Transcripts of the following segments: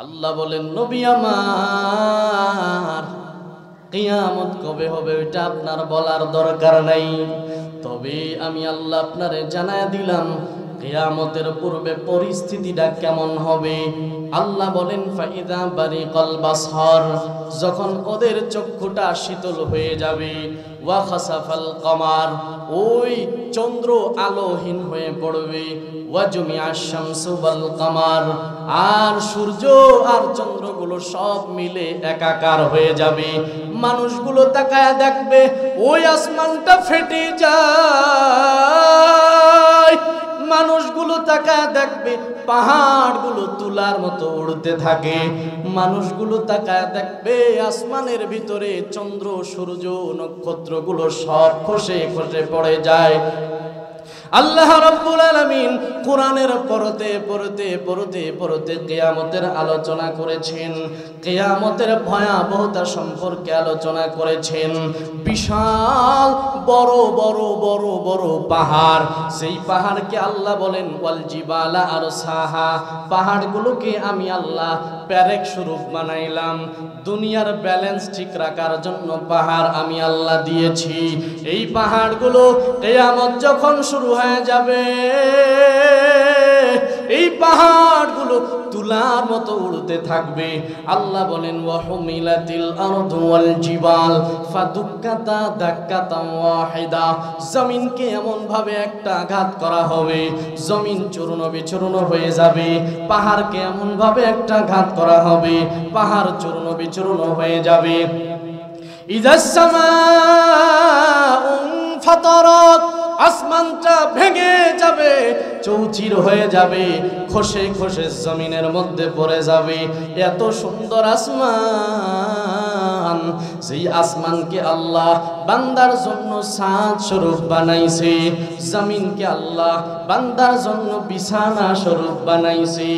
আল্লাহ বলেন, নবী আমার, কিয়ামত কবে হবে ওইটা আপনার বলার দরকার নাই, তবে আমি আল্লাহ আপনারে জানায় দিলাম কিয়ামতের পূর্বে পরিস্থিতিটা কেমন হবে। আল্লাহ বলেন, ফাইদা বারিকাল বাসর, যখন ওদের চক্ষুটা শীতল হয়ে যাবে, ওয়া খাসাফাল কমার, ওই চন্দ্র আলোহীন হয়ে পড়বে, ওয়া জুমিআশ শামসু ওয়াল কমার, আর সূর্য আর চন্দ্রগুলো সব মিলে একাকার হয়ে যাবে। মানুষগুলো তাকায় দেখবে ওই আসমানটা ফেটে যায়, মানুষগুলো তাকায় দেখবে পাহাড়গুলো তুলার মতো উড়তে থাকে, মানুষগুলো তাকায় দেখবে আসমানের ভিতরে চন্দ্র সূর্য নক্ষত্রগুলো সব খসে খসে পড়ে যায়। আল্লাহ রাব্বুল আলামিন কোরআনের পড়তে পড়তে পড়তে পড়তে কিয়ামতের আলোচনা করেছেন, কিয়ামতের ভয়াবহতা সম্পর্কে আলোচনা করেছেন। বিশাল বড় বড় বড় বড় পাহাড়, সেই পাহাড়কে আল্লাহ বলেন ওয়াল জিবালা আরসাহা, পাহাড়গুলোকে আমি আল্লাহ প্যারেক স্বরূপ বানাইলাম। দুনিয়ার ব্যালেন্স ঠিক রাখার জন্য পাহাড় আমি আল্লাহ দিয়েছি। এই পাহাড়গুলো কিয়ামত যখন শুরু হয়ে যাবে, এই পাহাড়গুলো তুলার মতো উড়তে থাকবে। আল্লাহ বলেন, ওয়া হুমিলাতিল আরদু ওয়াল জিবাল ফাদুক্কাতা দাক্কাতান ওয়াহিদা, জমিনকে এমন ভাবে একটা আঘাত করা হবে, জমিন চূর্ণ বিচূর্ণ হয়ে যাবে। পাহাড়কে এমন ভাবে একটা আঘাত করা হবে, পাহাড় চূর্ণ বিচূর্ণ হয়ে যাবে। ইযাস সামাউ ফাতারাত, আসমানটা ভেঙে যাবে, চৌচির হয়ে যাবে, খসে খসে জমিনের মধ্যে পড়ে যাবে। এত সুন্দর আসমান, সেই আসমানকে আল্লাহ বান্দার জন্য ছাদ স্বরূপ বানাইছে, জমিনকে আল্লাহ বান্দার জন্য বিছানা স্বরূপ বানাইছে।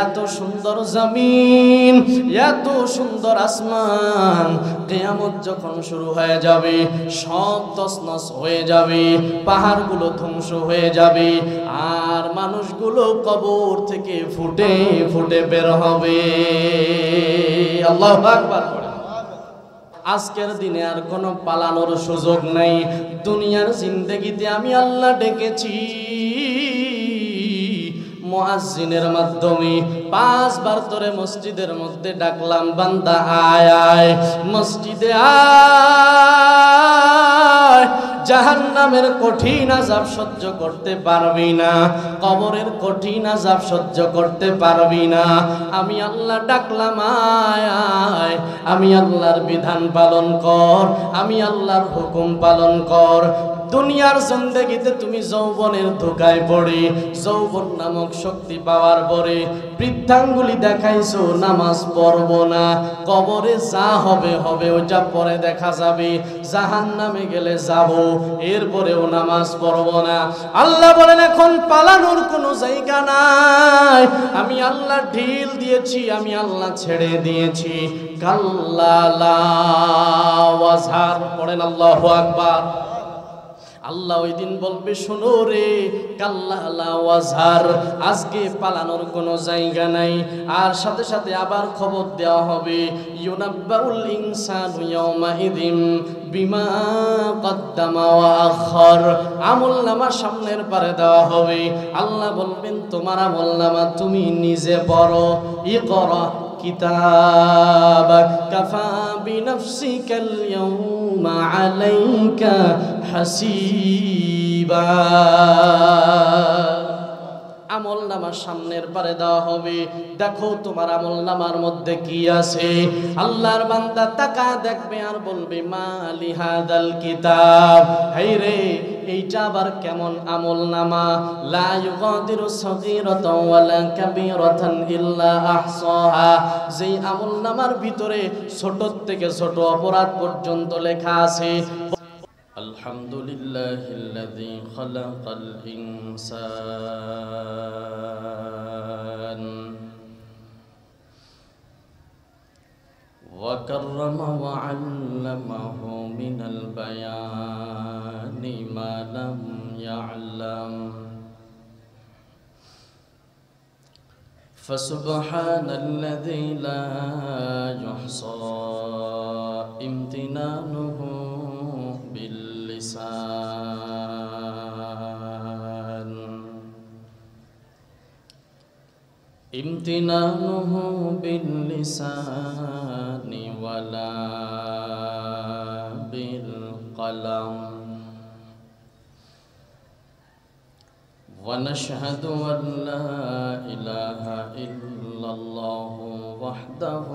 এত সুন্দর জমিন, এত সুন্দর আসমান, কিয়ামত যখন শুরু হয়ে যাবে সব তছনছ হয়ে যাবে, পাহাড়গুলো ধ্বংস হয়ে যাবে, আর মানুষগুলো কবর থেকে ফুটে ফুটে বের হবে। আল্লাহু আকবার। আজকের দিনে আর কোনো পালানোর সুযোগ নাই। দুনিয়ার জিন্দেগিতে আমি আল্লাহ ডেকেছি মুয়াজ্জিনের মাধ্যমে, 5 বার ধরে মসজিদের মধ্যে ডাকলাম, বান্দা আয় আয় মসজিদে আয়। জাহান্নামের কঠিন আযাব সহ্য করতে পারবি না, কবরের কঠিন আযাব সহ্য করতে পারবি না। আমি আল্লাহ ডাকলাম, আয় আয়, আমি আল্লাহর বিধান পালন কর, আমি আল্লাহর হুকুম পালন কর। দুনিয়ার জিন্দেগিতে তুমি যৌবনের ধোঁকায় পড়ে, যৌবন নামক শক্তি পাওয়ার পরে বৃদ্ধাঙ্গুলি দেখাইছো, নামাজ পড়বো না, কবরে যা হবে হবে, ওইটা পরে দেখা যাবে, জাহান্নামে গেলে যাব, এরপরেও নামাজ পড়বো না। আল্লাহ বলেন, এখন পালানোর কোনো জায়গা নাই, আমি আল্লাহ ঢিল দিয়েছি, আমি আল্লাহ ছেড়ে দিয়েছি। কাল্লা লা ওয়াজহার, পড়েন আল্লাহু আকবার। আল্লাহ ওই দিন বলবে, শোনো রে, কাল্লা লা ওয়াজহার, আজকে পালানোর কোনো জায়গা নাই। আর সাথে সাথে আবার খবর দেওয়া হবে, ইউনাব্বাউল ইনসানু ইয়াওমাইযিন বিমা কদ্দামা ওয়া আখার, আমলনামা সামনের পারে দেওয়া হবে। আল্লাহ বলবেন, তোমার আমলনামা তুমি নিজে পড়ো, ইকরা কিতাবাক কাফা বিনাফসিকাল ইয়াউমা আলাইকা হাসিবা। আমলনামার সামনের পারে দেওয়া হবে, দেখো তোমার আমলনামার মধ্যে কি আছে। আল্লাহর বান্দা তাকা দেখবে আর বলবে, মালি হাদাল কিতাব, হাই রে, এইটা আবার কেমন আমলনামা, লা ইউগাদিরু সগীরাতান ওয়ালা কাবীরাতান ইল্লা আহসাহা, যেই আমলনামার ভিতরে ছোট থেকে ছোট অপরাধ পর্যন্ত লেখা আছে। আলহামদুলিল্লাহিল্লাযী খালাকাল ইনসান ওয়া কাররামা ওয়া আল্লামাহু মিনাল বায়ানি মা লাম ইয়ালাম فسبحان الذي لا يحصى امتنانه باللسان امتنانه باللسان ولا بالقلم ونشهد أن لا إله إلا الله وحده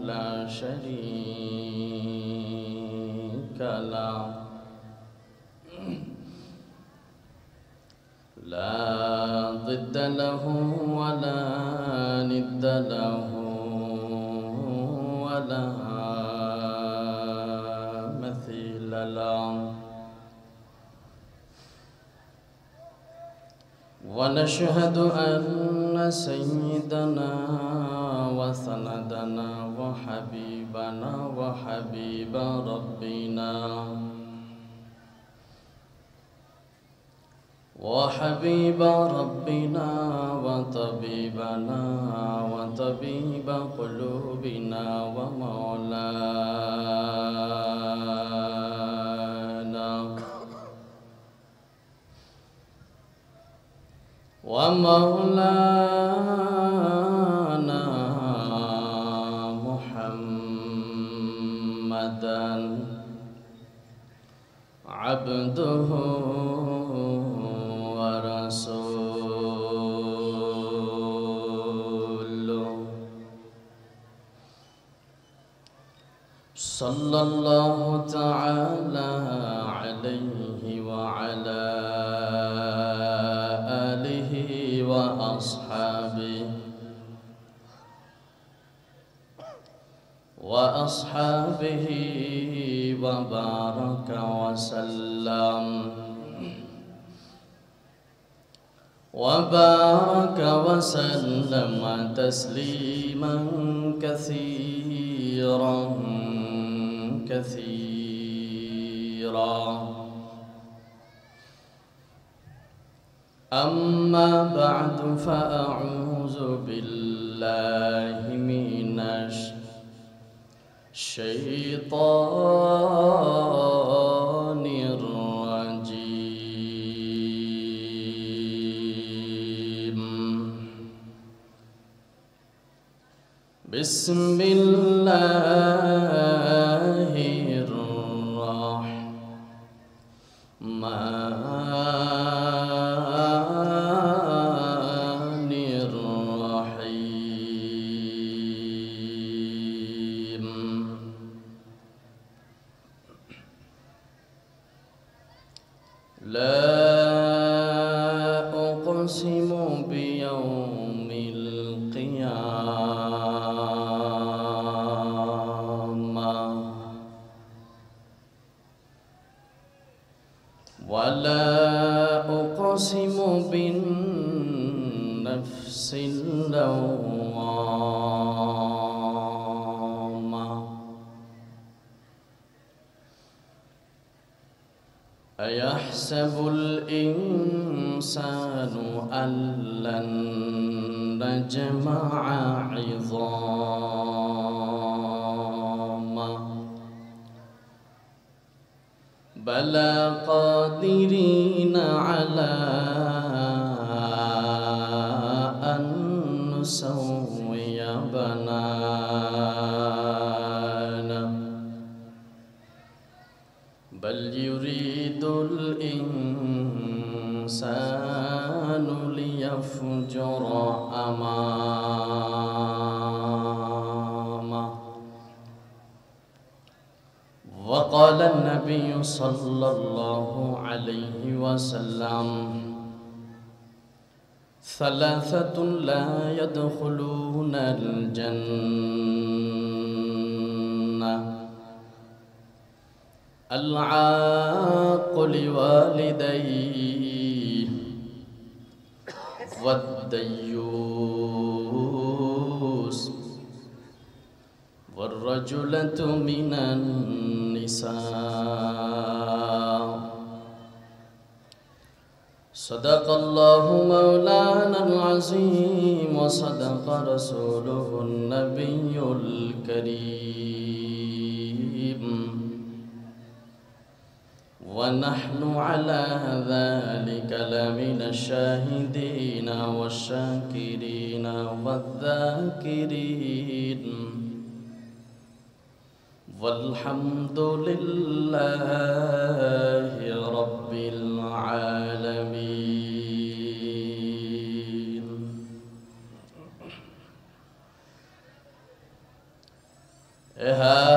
لا شريك له لا ضد له ولا ند له ولا مثيل له ونشهد أن سيدنا وسندنا وحبيبنا وحبيب ربنا وحبيب ربنا وطبيبنا وطبيب قلوبنا ومولانا محمدا عبده ورسوله صلى الله تعالى عليه وعلى آله وأصحابه وبارك وسلم تسليما كثيرا أما بعد فأعوذ بالله من الشيطان الرجيم بسم الله الرحمن الرحيم لا أقسم بيوم القيامة ولا أقسم بالنفس اللوامة أيحسب الإنسان أن لن نجمع عظامه بلى قادرين على أن نسوي بنانه بل يريد الإنسان ليفجر أمامه وقال النبي صلى الله عليه وسلم ثلاثة لا يدخلون الجنة العاق لوالديه والديوس والرجلة من النساء صدق الله مولانا العظيم وصدق رسوله النبي الكريم ونحن على ذلك لمن الشاهدين والشاكرين والذاكرين والحمد لله رب العالمين.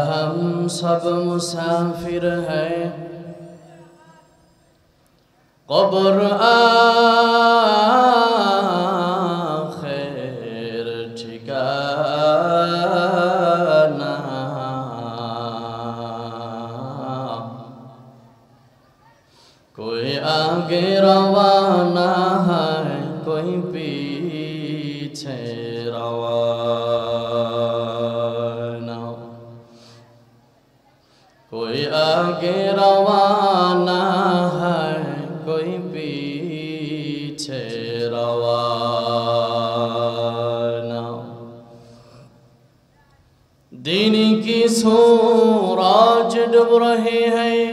हम सब मुसाफिर हैं, कब्र आखिर ठिकाना, कोई आगे रवाना है, कोई पीछे रवाना, कोई आगे रवाना है, कोई पीछे रवाना। दिन की सूरज डूब रहे हैं,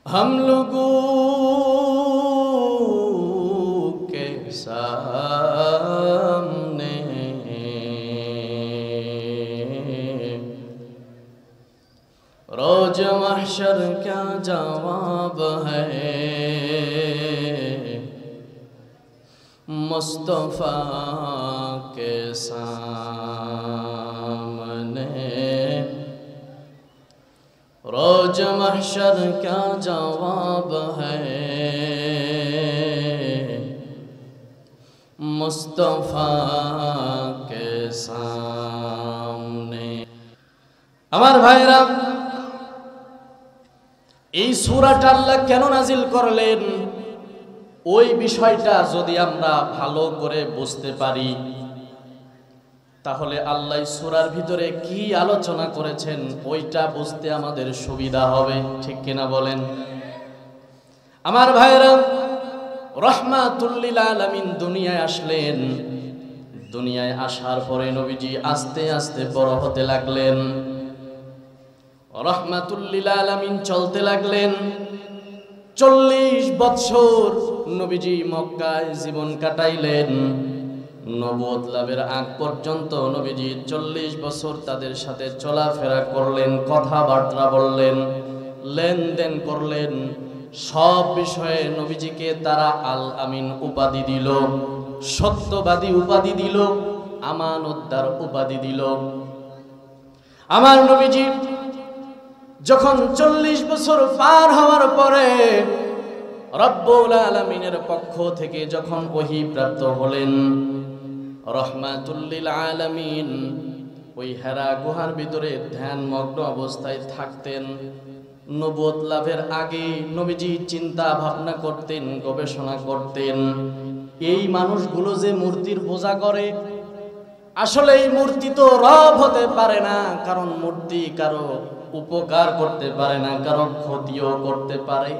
हम लोगों के सामने रोज महशर क्या जवाब है, मुस्तफा के सामने रोज महशर क्या जवाब है, मुस्तफा के सामने। আমার ভাইরা, এই সূরাটা আল্লাহ কেন নাজিল করলেন, ওই বিষয়টা যদি আমরা ভালো করে বুঝতে পারি তাহলে আল্লাহ সূরার ভিতরে কি আলোচনা করেছেন ওইটা বুঝতে আমাদের সুবিধা হবে, ঠিক কিনা বলেন? আমার ভাইরা, রাহমাতুল লিল আলামিন দুনিয়ায় আসলেন। দুনিয়ায় আসার পরে নবীজি আস্তে আস্তে বড় হতে লাগলেন। রাহমাতুল লিল আলামিন চলতে লাগলেন। 40 বছর নবীজি মক্কায় জীবন কাটাইলেন। নবুয়ত লাভের আগ পর্যন্ত নবীজি 40 বছর তাদের সাথে চলাফেরা করলেন, কথাবার্তা বললেন, লেনদেন করলেন। সব বিষয়ে নবীজিকে তারা আল আমিন উপাধি দিল, সত্যবাদী উপাধি দিল, আমানতদার উপাধি দিল। আমার নবীজি যখন 40 বছর পার হওয়ার পরে রব্বুল আলামিনের পক্ষ থেকে যখন ওহী প্রাপ্ত হলেন, রাহমাতুল লিল আলামিন ওই হেরা গুহার ভিতরে ধ্যানমগ্ন অবস্থায় থাকতেন। নবুয়ত লাভের আগে নবীজি চিন্তা ভাবনা করতেন, গবেষণা করতেন, এই মানুষগুলো যে মূর্তির পূজা করে, আসলে এই মূর্তি তো রব হতে পারে না, কারণ মূর্তি কারো উপকার করতে পারে না, কারো ক্ষতিও করতে পারে।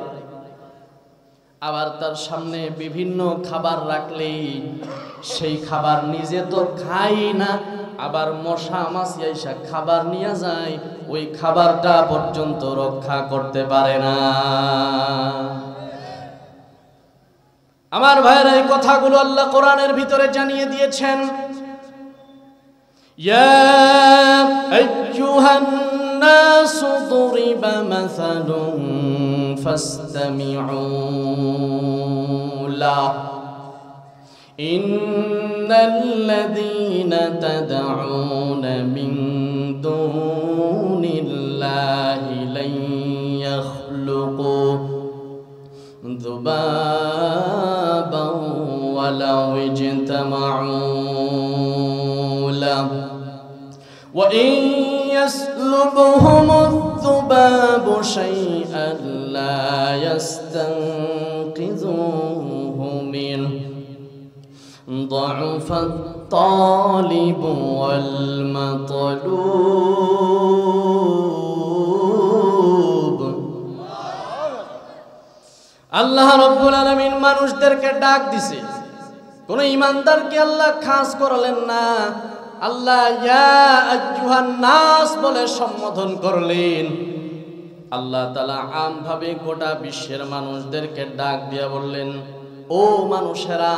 আবার তার সামনে বিভিন্ন খাবার রাখলেই সেই খাবার নিজে তো খাই না, আবার মশা মাছি আইসা খাবার নিয়ে যায়, ওই খাবারটা পর্যন্ত রক্ষা করতে পারে না। আমার ভাইরা, এই কথাগুলো আল্লাহ কোরআনের ভিতরে জানিয়ে দিয়েছেন। ইয়া আইয়ুহান নাসু দুরিবা মাসালুন ফাসতামিউ লা ইন্নাল্লাযীনা তাদউনা মিন দুনিল্লাহি লান ইয়াখলুকু যুবাবান ওয়ালাউ ইজতামাউ লাহু ওয়া ইন ইয়াসলুবহুমুয যুবাবু শাইআন লা ইয়াস্তানকিযুহু মিনহু ضعف الطالب والمطلوب। আল্লাহ রাব্বুল আলামিন মানুষদেরকে ডাক দিছে, কোন ইমানদারকে আল্লাহ খাস করলেন না। আল্লাহ ইয়া আইয়ুহান নাস বলে সম্বোধন করলেন। আল্লাহ তাআলা আমভাবে গোটা বিশ্বের মানুষদেরকে ডাক দিয়া বললেন, ও মানুষেরা,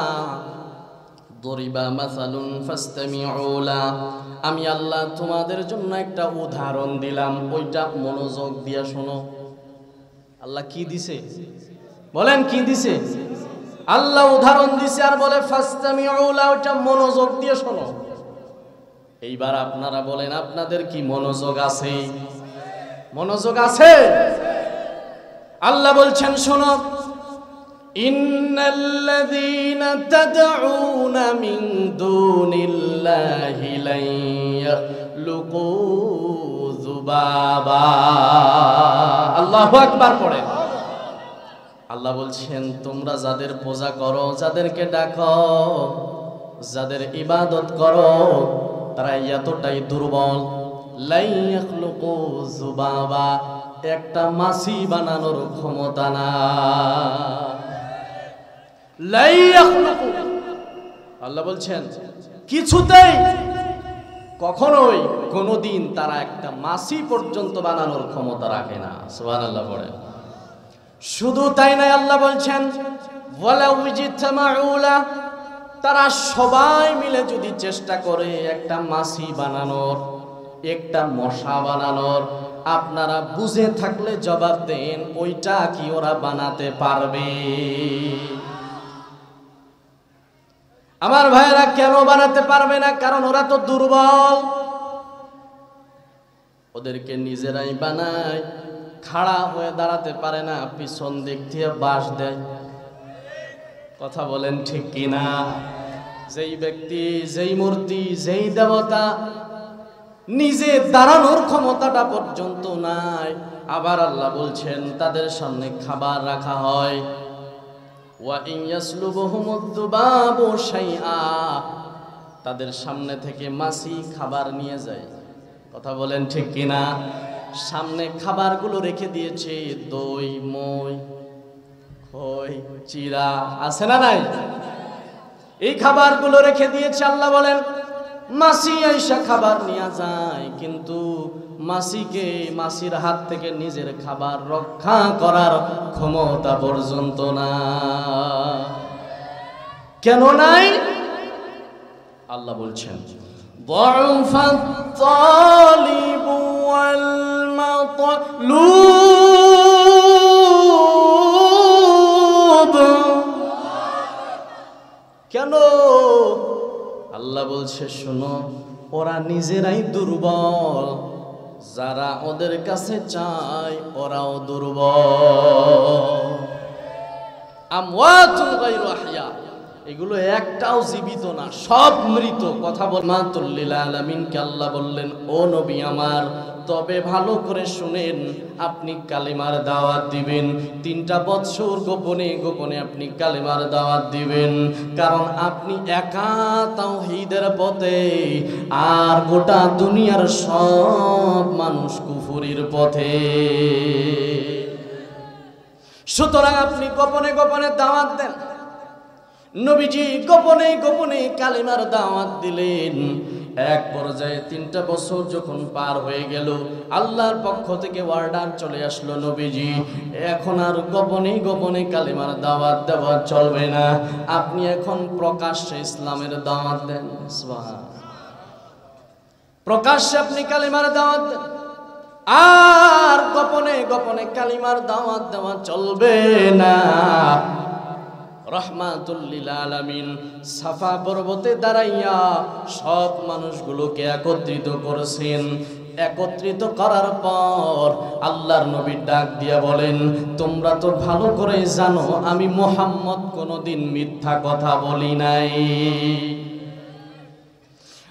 দরিবা মাসালুন ফাসতামিউ লা, আমি আল্লাহ তোমাদের জন্য একটা উদাহরণ দিলাম, ওইটা মনোযোগ দিয়া শোনো। আল্লাহ কি দিছে বলেন, কি দিছে? আল্লাহ উদাহরণ দিছে আর বলে ফাসতামিউ লা, ওইটা মনোযোগ দিয়ে শোনো। এইবার আপনারা বলেন, আপনাদের কি মনোযোগ আছে? মনোযোগ আছে? আল্লাহ বলছেন শোনো, ইন্নাল্লাযীনা তাদউনা মিন দুনিল্লাহি লা ইয়াখলুকু যুবাবা। আল্লাহু আকবার পড়েন। আল্লাহ বলছেন, তোমরা যাদের পূজা করো, যাদেরকে ডাকো, যাদের ইবাদত করো, তারা এতটাই দুর্বল, লা ইয়াখলুকু যুবাবা, একটা মাছি বানানোর ক্ষমতা না। লা ইয়াখলুকু, আল্লাহ বলছেন কিছুতেই, কখনোই, কোনোদিন তারা একটা মাছি পর্যন্ত বানানোর ক্ষমতা রাখে না। সুবহানাল্লাহ পড়েন। শুধু তাই নয়, আল্লাহ বলছেন ওয়ালাউ ইজতামাউ লা, তারা সবাই মিলে যদি চেষ্টা করে একটা মাছি বানানোর, একটা মশা বানানোর, আপনারা বুঝে থাকলে জবাব দেন, ওইটা কি ওরা বানাতে পারবে? আমার ভাইয়েরা, কেন বানাতে পারবে না? কারণ ওরা তো দুর্বল। ওদেরকে নিজেরাই বানায়, খাড়া হয়ে দাঁড়াতে পারে না, পিছন দিক দিয়ে বাঁশ দেয়। কথা বলেন ঠিক কিনা? যেই ব্যক্তি, যেই মূর্তি, যেই দেবতা নিজে দাঁড়ানোর ক্ষমতাটা পর্যন্ত নাই, আবার আল্লাহ বলছেন তাদের সামনে খাবার রাখা হয়, ওয়া ইন ইয়াসলুবহুমুদ যুবাবু শাইআ, তাদের সামনে থেকে মাছি খাবার নিয়ে যায়। কথা বলেন ঠিক কিনা? সামনে খাবারগুলো রেখে দিয়েছে, দই, মই, খই, চিরা, আছে না নাই? এই খাবারগুলো রেখে দিয়েছে। আল্লাহ বলেন মাছি আইসা খাবার নিয়ে যায়, কিন্তু মাছিকে, মাছির হাত থেকে নিজের খাবার রক্ষা করার ক্ষমতা পর্যন্ত না। কেন নাই? আল্লাহ বলছেন দুআফাত তালিবু ওয়াল মাতলুব। কেন? আল্লাহ বলছে শোনো, ওরা নিজেরাই দুর্বল, যারা ওদের কাছে চায় ওরাও দুর্বল। আমওয়াতুন গায়রু আহইয়া, এগুলো একটাও জীবিত না, সব মৃত। কথা বল মাতুল লিল আলামিনকে আল্লাহ বললেন, ও নবী আমার, তবে ভালো করে শুনেন, আপনি কালিমার দাওয়াত দিবেন। 3টা বছর গোপনে গোপনে আপনি কালিমার দাওয়াত দিবেন, কারণ আপনি একা তাওহীদের পথে, আর গোটা দুনিয়ার সব মানুষ কুফরির পথে। সুতরাং আপনি গোপনে গোপনে দাওয়াত দেন। নবীজি গোপনে গোপনে কালিমার দাওয়াত দিলেন। এক পর্যায়ে 3টা বছর যখন পার হয়ে গেল, আল্লাহর পক্ষ থেকে অর্ডার চলে আসলো, নবীজি এখন আর গোপনে গোপনে কালিমার দাওয়াত দেওয়া চলবে না, আপনি এখন প্রকাশ্যে ইসলামের দাওয়াত দেন। সুবহানাল্লাহ। প্রকাশ্যে আপনি কালিমার দাওয়াত দেন, আর গোপনে গোপনে কালিমার দাওয়াত দেওয়া চলবে না। রহমাতুল লিল আলামিন সাফা পর্বতে দাঁড়াইয়া সব মানুষগুলোকে একত্রিত করেছেন। একত্রিত করার পর আল্লাহর নবী ডাক দিয়া বলেন, তোমরা তো ভালো করে জানো আমি মুহাম্মদ কোনোদিন মিথ্যা কথা বলি নাই।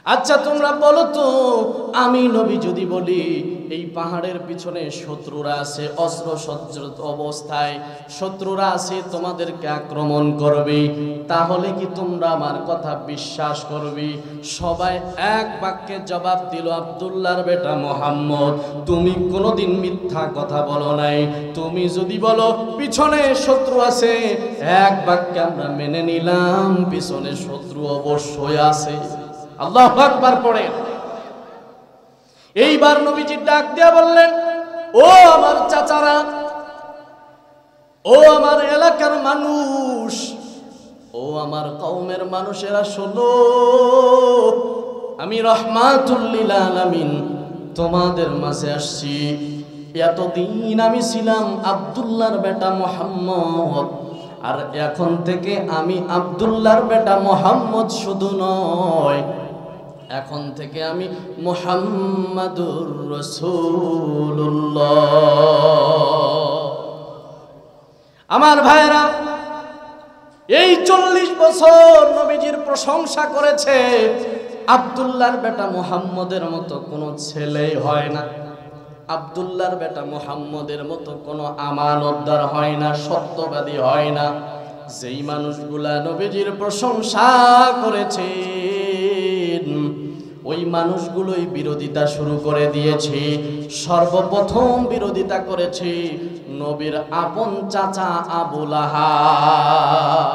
আচ্ছা তোমরা বলো তো, আমি নবী যদি বলি এই পাহাড়ের পিছনে শত্রুরা আছে, অস্ত্র সজ্জিত অবস্থায় শত্রুরা আছে, তোমাদেরকে আক্রমণ করবে, তাহলে কি তোমরা আমার কথা বিশ্বাস করবে? সবাই এক বাক্যে জবাব দিল, আব্দুল্লাহর বেটা মুহাম্মদ, তুমি কোনোদিন মিথ্যা কথা বলো নাই। তুমি যদি বলো পিছনে শত্রু আছে, এক বাক্যে আমরা মেনে নিলাম পিছনে শত্রু অবশ্যই আছে। আল্লাহু আকবার পড়ে। এইবার নবীজি ডাক দিয়া বললেন, ও আমার চাচারা, ও আমার এলাকার মানুষ, ও আমার কওমের মানুষেরা, শোনো, আমি রাহমাতুল লিল আলামিন তোমাদের মাঝে আসছি। এতদিন আমি ছিলাম আব্দুল্লাহর বেটা মুহাম্মদ, আর এখন থেকে আমি আব্দুল্লাহর বেটা মুহাম্মদ শুধু নয়, এখন থেকে আমি মুহাম্মাদুর রাসূলুল্লাহ। আমার ভাইরা, এই 40 বছর নবীজির প্রশংসা করেছে। আব্দুল্লাহর বেটা মুহাম্মদের মতো কোনো ছেলে হয় না, আব্দুল্লাহর বেটা মুহাম্মদের মতো কোনো আমানতদার হয় না, সত্যবাদী হয় না। যেই মানুষগুলা নবীজির প্রশংসা করেছে ওই মানুষগুলোই বিরোধিতা শুরু করে দিয়েছে। সর্বপ্রথম বিরোধিতা করেছে নবীর আপন চাচা আবু লাহাব।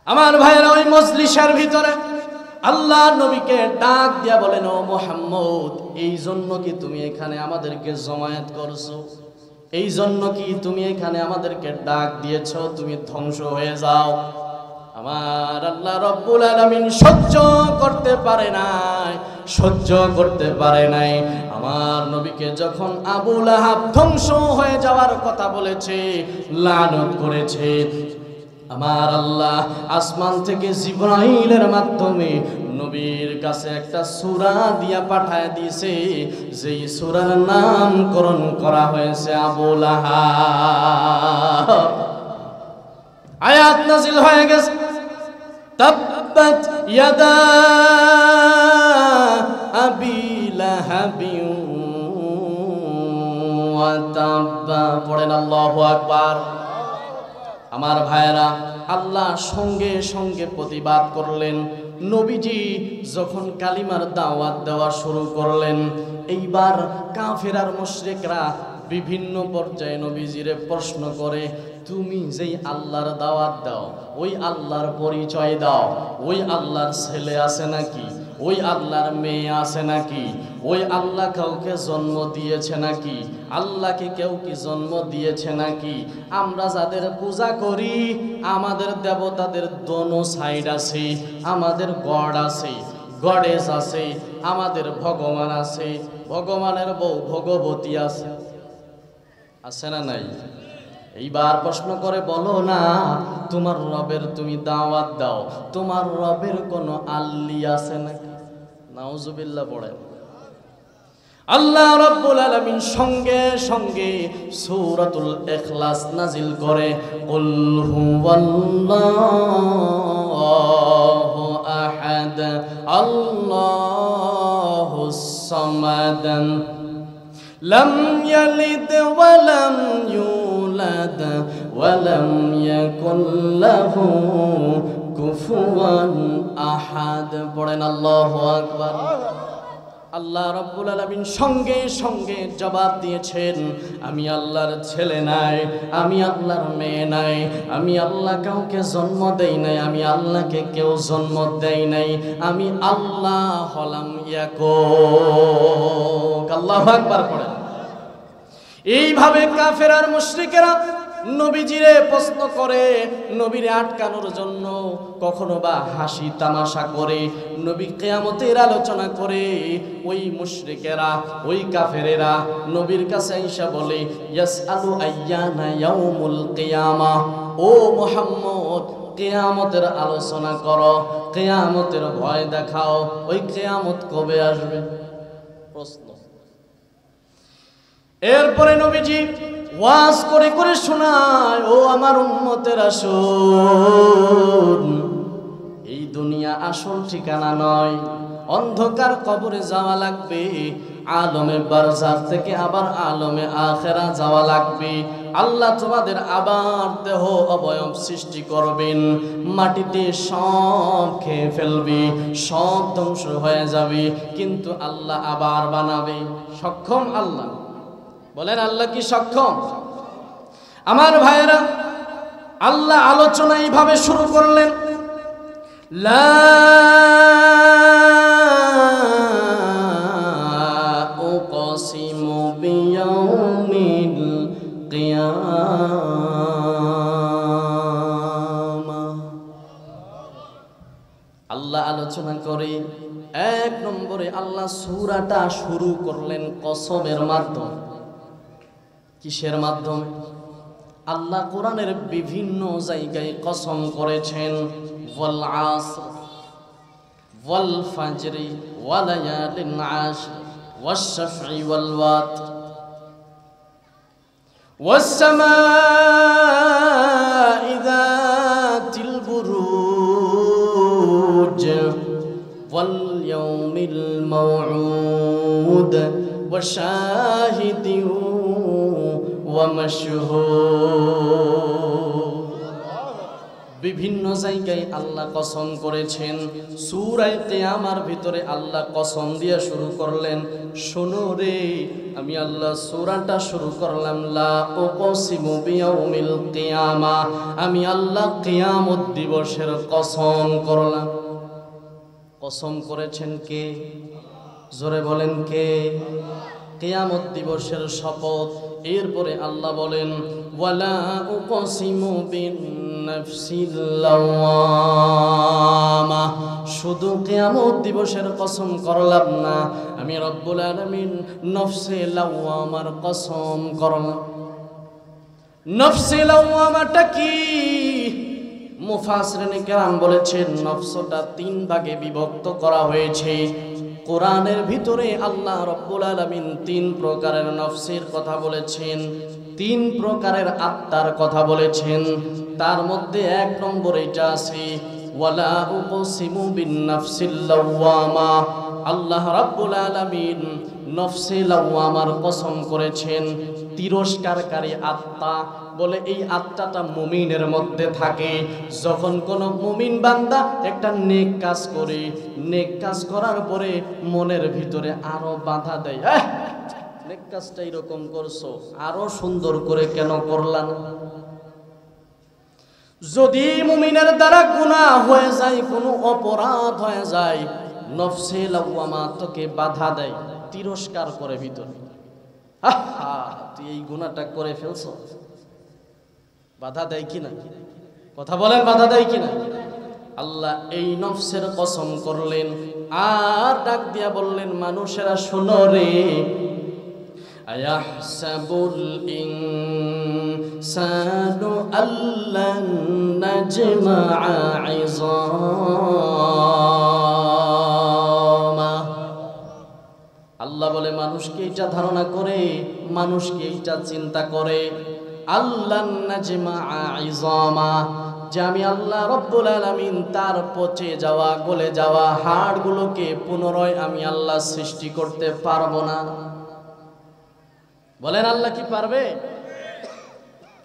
আমার ভাইয়েরা, ওই মজলিসের ভিতরে আল্লাহ নবীকে ডাক দিয়া বলেন, ও মুহাম্মদ, এই জন্য কি তুমি এখানে আমাদেরকে জমায়েত করছো? এই জন্য কি তুমি এখানে আমাদেরকে ডাক দিয়েছো? তুমি ধ্বংস হয়ে যাও। আমার আল্লাহ রব্বুল আলামিন সহ্য করতে পারে নাই, সহ্য করতে পারে নাই। আমার নবীকে যখন আবু লাহাব ধ্বংস হয়ে যাওয়ার কথা বলেছে, লানত করেছে, আমার আল্লাহ আসমান থেকে জিবরাইলের মাধ্যমে নবীর কাছে একটা সূরা দিয়া পাঠায় দিয়েছে, যেই সূরার নামকরণ করা হয়েছে আবু লাহাব। আয়াত নাযিল হয়ে গেছে, তাব্বাত ইয়াদা আবি লাহাবিন ওয়া তাব্বা। পড়েন আল্লাহু আকবার। আমার ভাইয়েরা, আল্লাহ সঙ্গে সঙ্গে প্রতিবাদ করলেন। নবীজি যখন কালিমার দাওয়াত দেওয়া শুরু করলেন, এইবার কাফের আর মুশরিকরা বিভিন্ন পর্যায়ে নবীজিরে প্রশ্ন করে, তুমি যেই আল্লাহর দাওয়াত দাও, ওই আল্লাহর পরিচয় দাও। ওই আল্লাহর ছেলে আছে নাকি? ওই আল্লাহর মেয়ে আছে নাকি? ওই আল্লাহ কাউকে জন্ম দিয়েছে নাকি? আল্লাহকে কেউ কি জন্ম দিয়েছে নাকি? আমরা যাদের পূজা করি, আমাদের দেবতাদের দোনো সাইড আছে, আমাদের গড আছে, গডেস আছে, আমাদের ভগবান আছে, ভগবানের বউ ভগবতী আছে, আছে না নাই? এইবার প্রশ্ন করে বলো না, তোমার রবের তুমি দাওয়াত দাও, তোমার রবের কোনো আল্লি আছে নাকি? নাউজুবিল্লাহ পড়েন। আল্লাহ রাব্বুল আলামিন সঙ্গে সঙ্গে সূরাতুল ইখলাস নাজিল করে, কুল হুয়াল্লাহু আহাদ আল্লাহুস সামাদ লাম ইয়ালিদ ওয়া লাম ইউলাদ ওয়া লাম ইয়াকুল লাহু কুফুয়ান আহাদ। পড়েন আল্লাহু আকবার। আল্লাহ রাব্বুল আলামিন সঙ্গে সঙ্গে জবাব দিয়েছেন, আমি আল্লাহর ছেলে নাই, আমি আল্লাহর মেয়ে নাই, আমি আল্লাহ কাউকে জন্ম দেই নাই, আমি আল্লাহকে কেউ জন্ম দেই নাই, আমি আল্লাহ হলাম একক। আল্লাহু আকবার পড়েন। এইভাবে কাফের আর মুশরিকেরা নবীজিরে প্রশ্ন করে, নবীরে আটকানোর জন্য কখনো বা হাসি তামাশা করে, নবী কিয়ামতের আলোচনা করে। ওই মুশরিকেরা, ওই কাফেরেরা নবীর কাছে আইসা বলে, ইয়াসআলু আইয়ানা ইয়াউমুল কিয়ামা, ও মুহাম্মদ কিয়ামতের আলোচনা করো, কিয়ামতের ভয় দেখাও, ওই কিয়ামত কবে আসবে? প্রশ্ন। এরপরে নবীজি ওয়াজ করে করে শোনায়, ও আমার উম্মতেরা শোন, এই দুনিয়া আসল ঠিকানা নয়, অন্ধকার কবরে যাওয়া লাগবে। আলমে বারজাখ থেকে আবার আলমে আখিরা যাওয়া লাগবে। আল্লাহ তোমাদের আবার দেহ অবয়ব সৃষ্টি করবেন, মাটিতে সব খেয়ে ফেলবে, সব ধ্বংস হয়ে যাবে, কিন্তু আল্লাহ আবার বানাবে। সক্ষম আল্লাহ? বলেন আল্লাহ কি সক্ষম? আমার ভাইয়েরা, আল্লাহ আলোচনা এইভাবে শুরু করলেন, লা উকসিমু বিয়াউমিল কিয়ামাহ। আল্লাহ আলোচনা করে এক নম্বরে আল্লাহ সূরাটা শুরু করলেন কসমের মাধ্যমে। কিসের মাধ্যমে? আল্লাহ কোরআনের বিভিন্ন জায়গায় কসম করেছেন, ওয়াল আসর ওয়াল ফাজরি ওয়া লায়ালিন আশর ওয়াশ শাফঈ ওয়াল ওয়াতর ওয়াস সামাঈ যাতিল বুরুজ ওয়াল ইয়াউমিল মাউউদ ওয়া শাহিদিন ওয়া মাশহুদ। বিভিন্ন জায়গায় আল্লাহ কসম করেছেন। সূরা কিয়ামার ভিতরে আল্লাহ কসম দিয়ে শুরু করলেন, শোনো রে, আমি আল্লাহ সূরাটা শুরু করলাম, লা উকসিমু বিয়াউমিল কিয়ামা, আমি আল্লাহ কিয়ামত দিবসের কসম করলাম। কসম করেছেন কে? জোরে বলেন কে? কিয়ামত দিবসের শপথ। এরপরে আল্লাহ বলেন, ওয়ালা উকসিমু বিন-নাফসিল লাওয়ামা, শুধু কিয়ামত দিবসের কসম করলাম না, আমি রব্বুল আলামিন নফসে লাওয়ামার কসম করলাম। নফসে লাওয়ামাটা কি? মুফাসসিরিনে কেরাম বলেছেন, নফসটা 3 ভাগে বিভক্ত করা হয়েছে। কোরআনের ভিতরে আল্লাহ রব্বুল আলামিন 3 প্রকারের নফসের কথা বলেছেন, 3 প্রকারের আত্মার কথা বলেছেন। তার মধ্যে 1 নম্বরে এটা আছে, ওয়ালা উকসিমু বিন-নাফসিল লাওয়ামা, আল্লাহ রাব্বুল আলামিন নফসে লাওয়ামার কসম করেছেন, তিরস্কারকারী আত্মা। বলে এই আত্মাটা মুমিনের মধ্যে থাকে। যখন কোনো মুমিন বান্দা একটা নেক কাজ করে, নেক কাজ করার পরে মনের ভিতরে আরো বাধা দেয়, নেক কাজটা এরকম করছো, আরো সুন্দর করে কেন করলা না? যদি মুমিনের দ্বারা গুনাহ হয়ে যায়, কোনো অপরাধ হয়ে যায়, নফসে লাওয়ামা তোকে বাধা দেয়, তিরস্কার করে ভিতরে, তুই এই গুনাহটা করে ফেলছো, বাধা দেয় কিনা? কথা বলেন, বাধা দেয় কিনা? আল্লাহ এই নফসের কসম করলেন, আর ডাক দিয়া বললেন, মানুষেরা শোনো রে, আয়াহসাবুল ইনসানু আল্লান নাজমাআ ইযামা। আল্লাহ বলে মানুষকে এটা ধারণা করে, মানুষকে এটা চিন্তা করে, আল্লান নাজমাআ ইযামা, যে আমি আল্লাহ রব্বুল আলামিন তার পচে যাওয়া, গলে যাওয়া হাড়গুলোকে পুনরায় আমি আল্লাহ সৃষ্টি করতে পারবো না। বলেন আল্লাহ কি পারবে?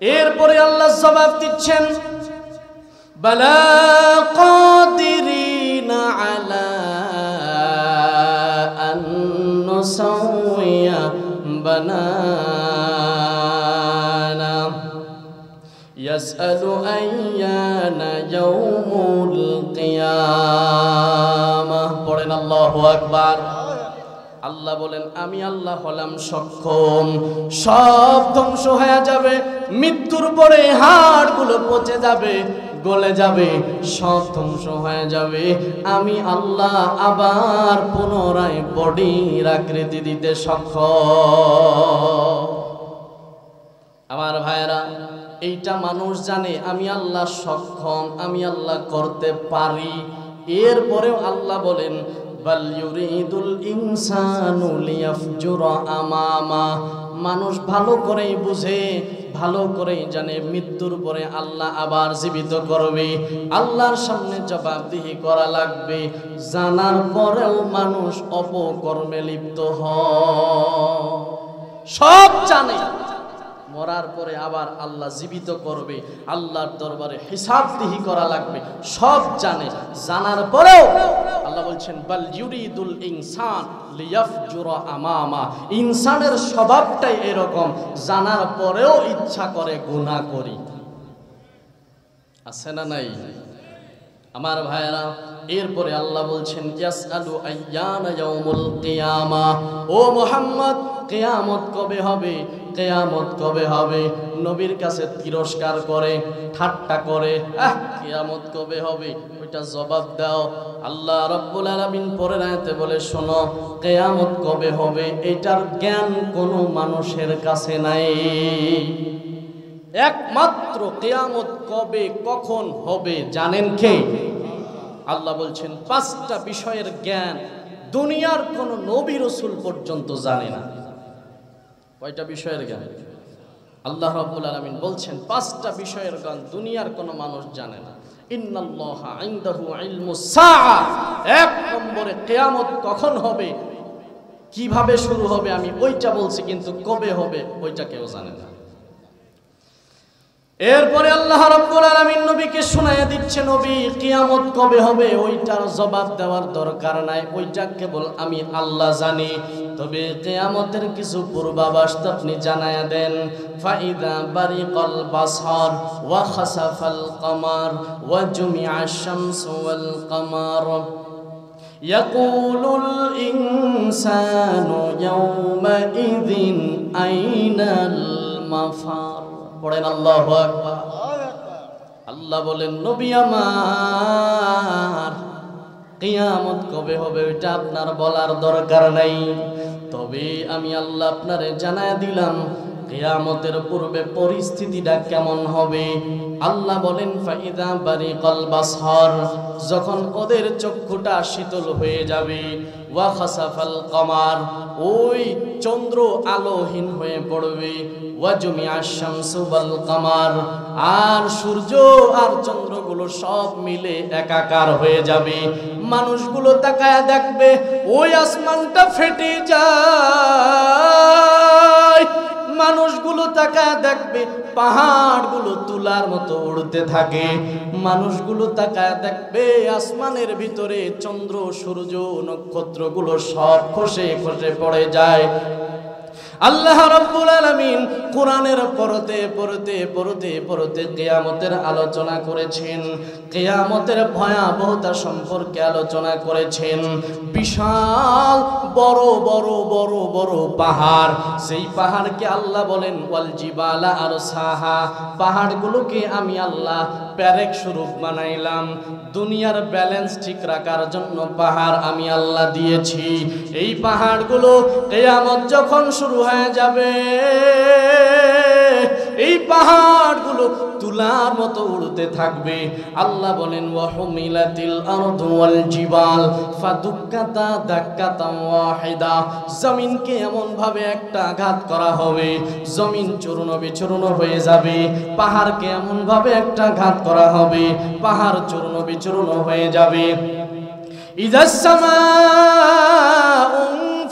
এরপরে আল্লাহ জবাব দিচ্ছেন, বালা কাদিরিনা আলা আন নুসাউইয়া বানানা ইয়াসআলু আইয়ানা ইয়াউমুল কিয়ামাহ। পড়েন আল্লাহু আকবার। আল্লাহ বলেন, আমি আল্লাহ হলাম সক্ষম, সব ধ্বংস হয়ে যাবে, মৃত্যুর পরে হাড়গুলো পচে যাবে, গলে যাবে, সব ধ্বংস হয়ে যাবে, আমি আল্লাহ আবার পুনরায় বডির আকৃতি দিতে সক্ষম। আমার ভাইরা, এইটা মানুষ জানে আমি আল্লাহ সক্ষম, আমি আল্লাহ করতে পারি। এরপরেও আল্লাহ বলেন, বাল ইউরিদুল ইনসানু লিয়াফজুরা আমামা, মানুষ ভালো করেই বুঝে, ভালো করেই জানে মৃত্যুর পরে আল্লাহ আবার জীবিত করবে, আল্লাহর সামনে জবাবদিহি করা লাগবে। জানার পরেও মানুষ অপকর্মে লিপ্ত হয়। সব জানে, মরার পরে আবার আল্লাহ জীবিত করবে, আল্লাহর দরবারে হিসাবদিহি করা লাগবে, সব জানে। জানার পরেও আল্লাহ বলছেন বাল ইউরিদুল ইনসান লিয়াফজুরা আমামা, ইনসানের স্বভাবটাই এরকম, জানার পরেও ইচ্ছা করে গুনাহ করি। আছে না নাই আমার ভাইরা? এরপরে আল্লাহ বলছেন ইয়াসআলু আইয়ানা ইয়াউমুল কিয়ামা, ও মুহাম্মদ কিয়ামত কবে হবে, কিয়ামত কবে হবে? নবীর কাছে তিরস্কার করে, ঠাট্টা করে, কিয়ামত কবে হবে ওইটা জবাব দাও। আল্লাহ রাব্বুল আলামিন পরের আয়াতে বলে শোনো, কিয়ামত কবে হবে এটার জ্ঞান কোনো মানুষের কাছে নাই। একমাত্র কিয়ামত কবে কখন হবে জানেন কে? আল্লাহ বলছেন 5টা বিষয়ের জ্ঞান দুনিয়ার কোন নবী রাসূল পর্যন্ত জানে না। কয়টা বিষয়ের জ্ঞান? আল্লাহ রাব্বুল আলামিন বলছেন 5টা বিষয়ের জ্ঞান দুনিয়ার কোন মানুষ জানে না। ইন্নাল্লাহা ইনদাহু ইলমুস সাআ, এক নম্বরে কিয়ামত কখন হবে, কিভাবে শুরু হবে আমি ওইটা বলছি, কিন্তু কবে হবে ওইটা কেউ জানে না। এরপরে আল্লাহ রাব্বুল আলামিন নবীকে শোনায়া দিচ্ছে, নবী কিয়ামত কবে হবে ওইটার জবাব দেওয়ার দরকার নাই, ওইটা কেবল আমি আল্লাহ জানি। তবে কিয়ামতের কিছু পূর্বাভাস আপনি জানায়া দেন। ফাইদা বারিকাল বাসর ওয়া খাসাফাল কমার ওয়া জুমিআশ শামসু ওয়াল কমার ইয়াকুলুল ইনসানু ইয়াওমাইযিন আইনাল মাফার। পড়েন আল্লাহু আকবার। আল্লাহ বলেন নবী আমার কিয়ামত কবে হবে ওইটা আপনার বলার দরকার নাই, তবে আমি আল্লাহ আপনারে জানায় দিলাম কিয়ামতের পূর্বে পরিস্থিতিটা কেমন হবে। আল্লাহ বলেন ফাইদা বারিকাল বাসর, যখন ওদের চক্ষুটা শীতল হয়ে যাবে, ওয়া খাসাফাল কমার, ওই চন্দ্র আলোহীন হয়ে পড়বে, ওয়া জুমিআশ শামসু ওয়াল কমার, আর সূর্য আর চন্দ্রগুলো সব মিলে একাকার হয়ে যাবে। মানুষগুলো তাকায়া দেখবে ওই আসমানটা ফেটে যায়, মানুষগুলো তাকায় দেখবে পাহাড়গুলো তুলার মতো উড়তে থাকে, মানুষগুলো তাকায় দেখবে আসমানের ভিতরে চন্দ্র সূর্য নক্ষত্রগুলো সব খসে খসে পড়ে যায়। আল্লাহ রাব্বুল আলামিন কোরআনের পড়তে পড়তে পড়তে পড়তে কিয়ামতের আলোচনা করেছেন, কিয়ামতের ভয়াবহতা সম্পর্কে আলোচনা করেছেন। বিশাল বড় বড় বড় বড় পাহাড়, সেই পাহাড়কে আল্লাহ বলেন ওয়াল জিবালা আরসাহা, পাহাড়গুলোকে আমি আল্লাহ প্যারেক স্বরূপ বানাইলাম। দুনিয়ার ব্যালেন্স ঠিক রাখার জন্য পাহাড় আমি আল্লাহ দিয়েছি। এই পাহাড়গুলো কিয়ামত যখন শুরু হয়ে যাবে, এই পাহাড়গুলো তুলার মতো উড়তে থাকবে। আল্লাহ বলেন ওয়া হুমিলাতিল আরদু ওয়াল জিবাল ফাদুক্কাতা দাক্কাতাম ওয়াহিদা, জমিনকে এমন ভাবে একটা আঘাত করা হবে জমিন চূর্ণ বিচূর্ণ হয়ে যাবে, পাহাড়কে এমন ভাবে একটা আঘাত করা হবে পাহাড় চূর্ণ বিচূর্ণ হয়ে যাবে। ইযাস সামাউ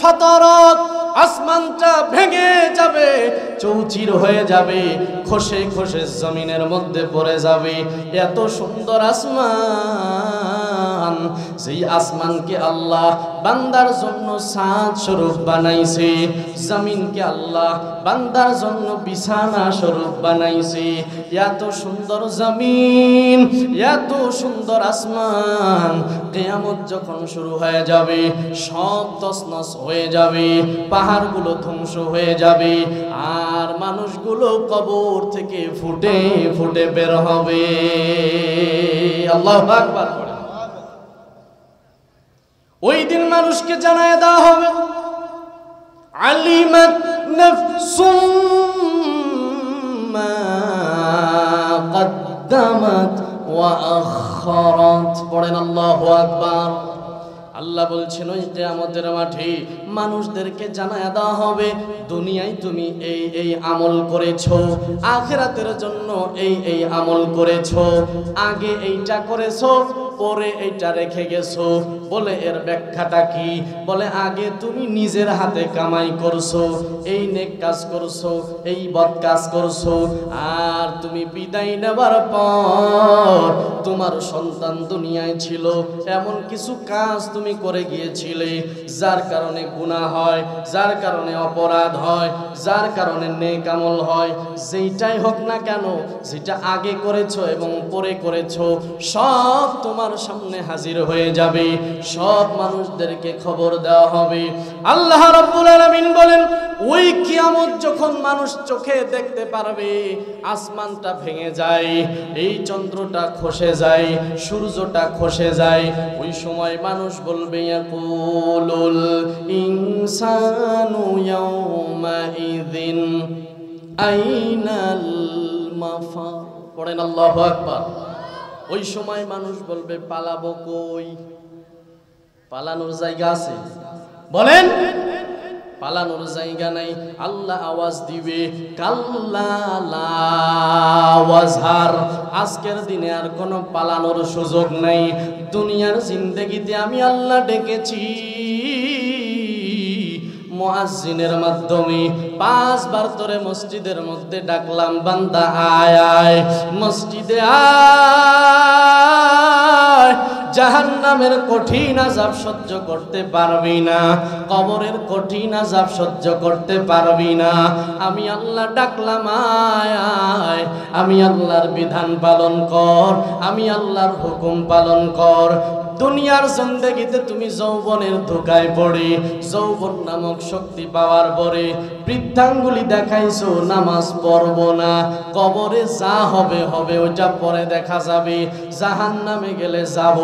ফাতারাত, আসমানটা ভেঙে যাবে, চৌচির হয়ে যাবে, খসে খসে জমিনের মধ্যে পড়ে যাবে। এত সুন্দর আসমান, সেই আসমানকে আল্লাহ বান্দার জন্য ছাদ স্বরূপ বানাইছে, জমিনকে আল্লাহ বান্দার জন্য বিছানা স্বরূপ বানাইছে। এত সুন্দর জমিন, এত সুন্দর আসমান, কিয়ামত যখন শুরু হয়ে যাবে সব তছনছ হয়ে যাবে, পাহাড়গুলো ধ্বংস হয়ে যাবে, আর মানুষগুলো কবর থেকে ফুটে ফুটে বের হবে। আল্লাহু আকবার। ওই দিন মানুষকে জানায় দেওয়া হবে আলিমাত নাফসুম মা কদ্দামাত ওয়া আখারাত। পড়েন আল্লাহু আকবার। আল্লাহ বলছেন ওই কিয়ামতের মাঠে মানুষদেরকে জানায়া দেওয়া হবে, দুনিয়ায় তুমি এই এই আমল করেছো, আখিরাতের জন্য এই এই আমল করেছো, আগে এইটা করেছো, পরে এইটা রেখে গেছো। বলে এর ব্যাখ্যাটা কি? বলে আগে তুমি নিজের হাতে কামাই করছো, এই নেক কাজ করছো, এই বদ কাজ করছো, আর তুমি বিদায় নেবার পর তোমার সন্তান দুনিয়ায় ছিল, এমন কিছু কাজ তুমি করে গিয়েছিলে যার কারণে গুনাহ হয়, যার কারণে অপরাধ হয়, যার কারণে নেক আমল হয়। যেইটাই হোক না কেন, যেটা আগে করেছো এবং পরে করেছো, সব তোমার সামনে হাজির হয়ে যাবে, সব মানুষদেরকে খবর দেওয়া হবে। আল্লাহ রাব্বুল আলামিন বলেন ওই কিয়ামত যখন মানুষ চোখে দেখতে পারবে, আসমানটা ভেঙে যায়, এই চন্দ্রটা খসে যায়, সূর্যটা খসে যায়, ওই সময় মানুষ বলবে ইয়াকুলুল ইনসানু ইয়াউমাইযিন আইনাল মাফার। পড়েন আল্লাহু আকবার। ওই সময় মানুষ বলবে পালাবো কই? পালানোর জায়গা আছে? বলেন, পালানোর জায়গা নাই। আল্লাহ আওয়াজ দিবে কাল্লা লা ওয়াজহার, আজকের দিনে আর কোনো পালানোর সুযোগ নাই। দুনিয়ার জিন্দেগিতে আমি আল্লাহ ডেকেছি মুয়াজ্জিনের মাধ্যমে, 5 বার ধরে মসজিদের মধ্যে ডাকলাম, বান্দা আয় আয় মসজিদে আয়। জাহান্নামের কঠিন আযাব সহ্য করতে পারবি না, কবরের কঠিন আযাব সহ্য করতে পারবি না। আমি আল্লাহ ডাকলাম আয় আয়, আমি আল্লাহর বিধান পালন কর, আমি আল্লাহর হুকুম পালন কর। দুনিয়ার জিন্দেগিতে তুমি যৌবনের ধোঁকায় পড়ে, যৌবন নামক শক্তি পাওয়ার পরে বৃদ্ধাঙ্গুলি দেখাইছো, নামাজ পড়বো না, কবরে যা হবে হবে, ওইটা পরে দেখা যাবে, জাহান্নামে গেলে যাব,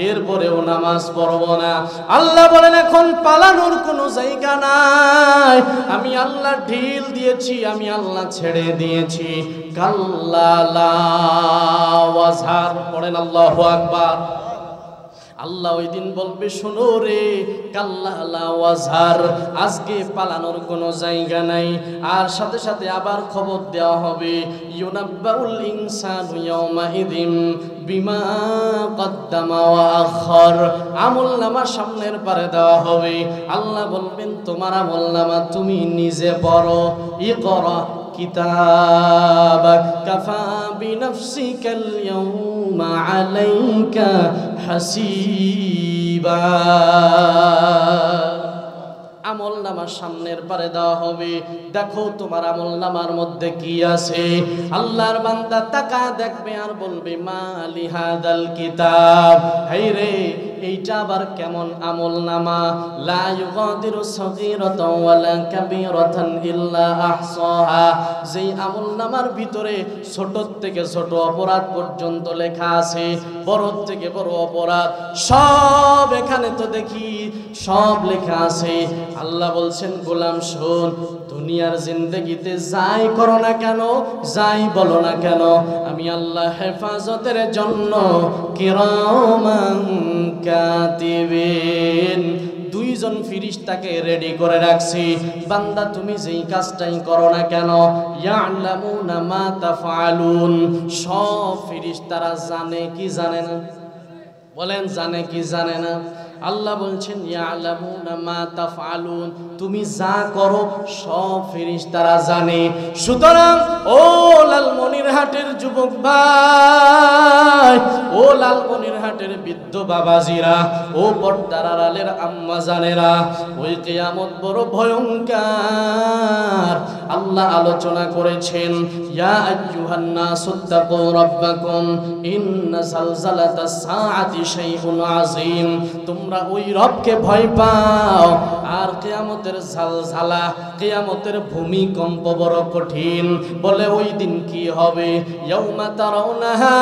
এরপরেও নামাজ পড়বো না। আল্লাহ বলেন এখন পালানোর কোনো জায়গা নাই, আমি আল্লাহ ঢিল দিয়েছি, আমি আল্লাহ ছেড়ে দিয়েছি। কাল্লা লা ওয়াজহার। পড়েন আল্লাহু আকবার। আল্লাহ ওই দিন বলবে শোনো রে, কাল্লা লা ওয়াজহার, আজকে পালানোর কোনো জায়গা নাই। আর সাথে সাথে আবার খবর দেওয়া হবে ইউনাব্বাউল ইনসানু ইয়াউমাইযিন বিমা কদ্দামা ওয়া আখার, আমলনামা সামনের পারে দেওয়া হবে। আল্লাহ বলবেন তোমার আমলনামা তুমি নিজে পড়ো, ইকরা কিতাবাক কাফা বিনাফসিকাল ইয়াউমা আলাইকা হাসিবা। আমল নামার সামনের পারে দেওয়া হবে, দেখো তোমার আমল নামার মধ্যে কি আছে। আল্লাহর বান্দা তাকা দেখবে আর বলবে মালি হাদাল কিতাব, হায় রে এইটা আবার কেমন আমল নামা, লা ইউগাদিরু সগীরাতান ওয়ালা কাবীরাতান ইল্লা আহসাহা, যেই আমল নামার ভিতরে ছোট থেকে ছোট অপরাধ পর্যন্ত লেখা আছে, বড় থেকে বড় অপরাধ সব এখানে তো দেখি সব লেখা আছে। আল্লাহ বলছেন গোলাম শোন, দুনিয়ার জিন্দেগিতে যাই করো না কেন, যাই বলো না কেন, আমি আল্লাহ হেফাজতের জন্য কিরামান কাতিবিন 2 জন ফেরেশতাকে রেডি করে রাখছি। বান্দা তুমি যেই কাজটাই করো না কেন, ইয়ালামুনা মা তাফআলুন, সব ফেরেশতারা জানে কি জানে না? বলেন জানে কি জানে না? আল্লাহ বলছেন ইয়ালামুনা মা তাফআলুন, তুমি যা করো সব ফেরেশতারা জানে। সুতরাং ও লালমনিরহাটের যুবক ভাই, ও লালমনিরহাটের বৃদ্ধ বাবাজিরা, ও পর্দার আড়ালের আম্মা জানেরা, ওই কিয়ামত বড় ভয়ঙ্কর। আল্লাহ আলোচনা করেছেন ইয়া আইয়ুহান নাসুত্তাকু রাব্বাকুম ইন্না জালজালাতাস সাআতি শাইউন আযীম, তোমরা ওই রবকে ভয় পাও, আর কিয়ামতের ঝালঝালা, কিয়ামতের ভূমিকম্প বড় কঠিন। বলে ওই দিন কি হবে? ইয়াউমা তারাউনাহা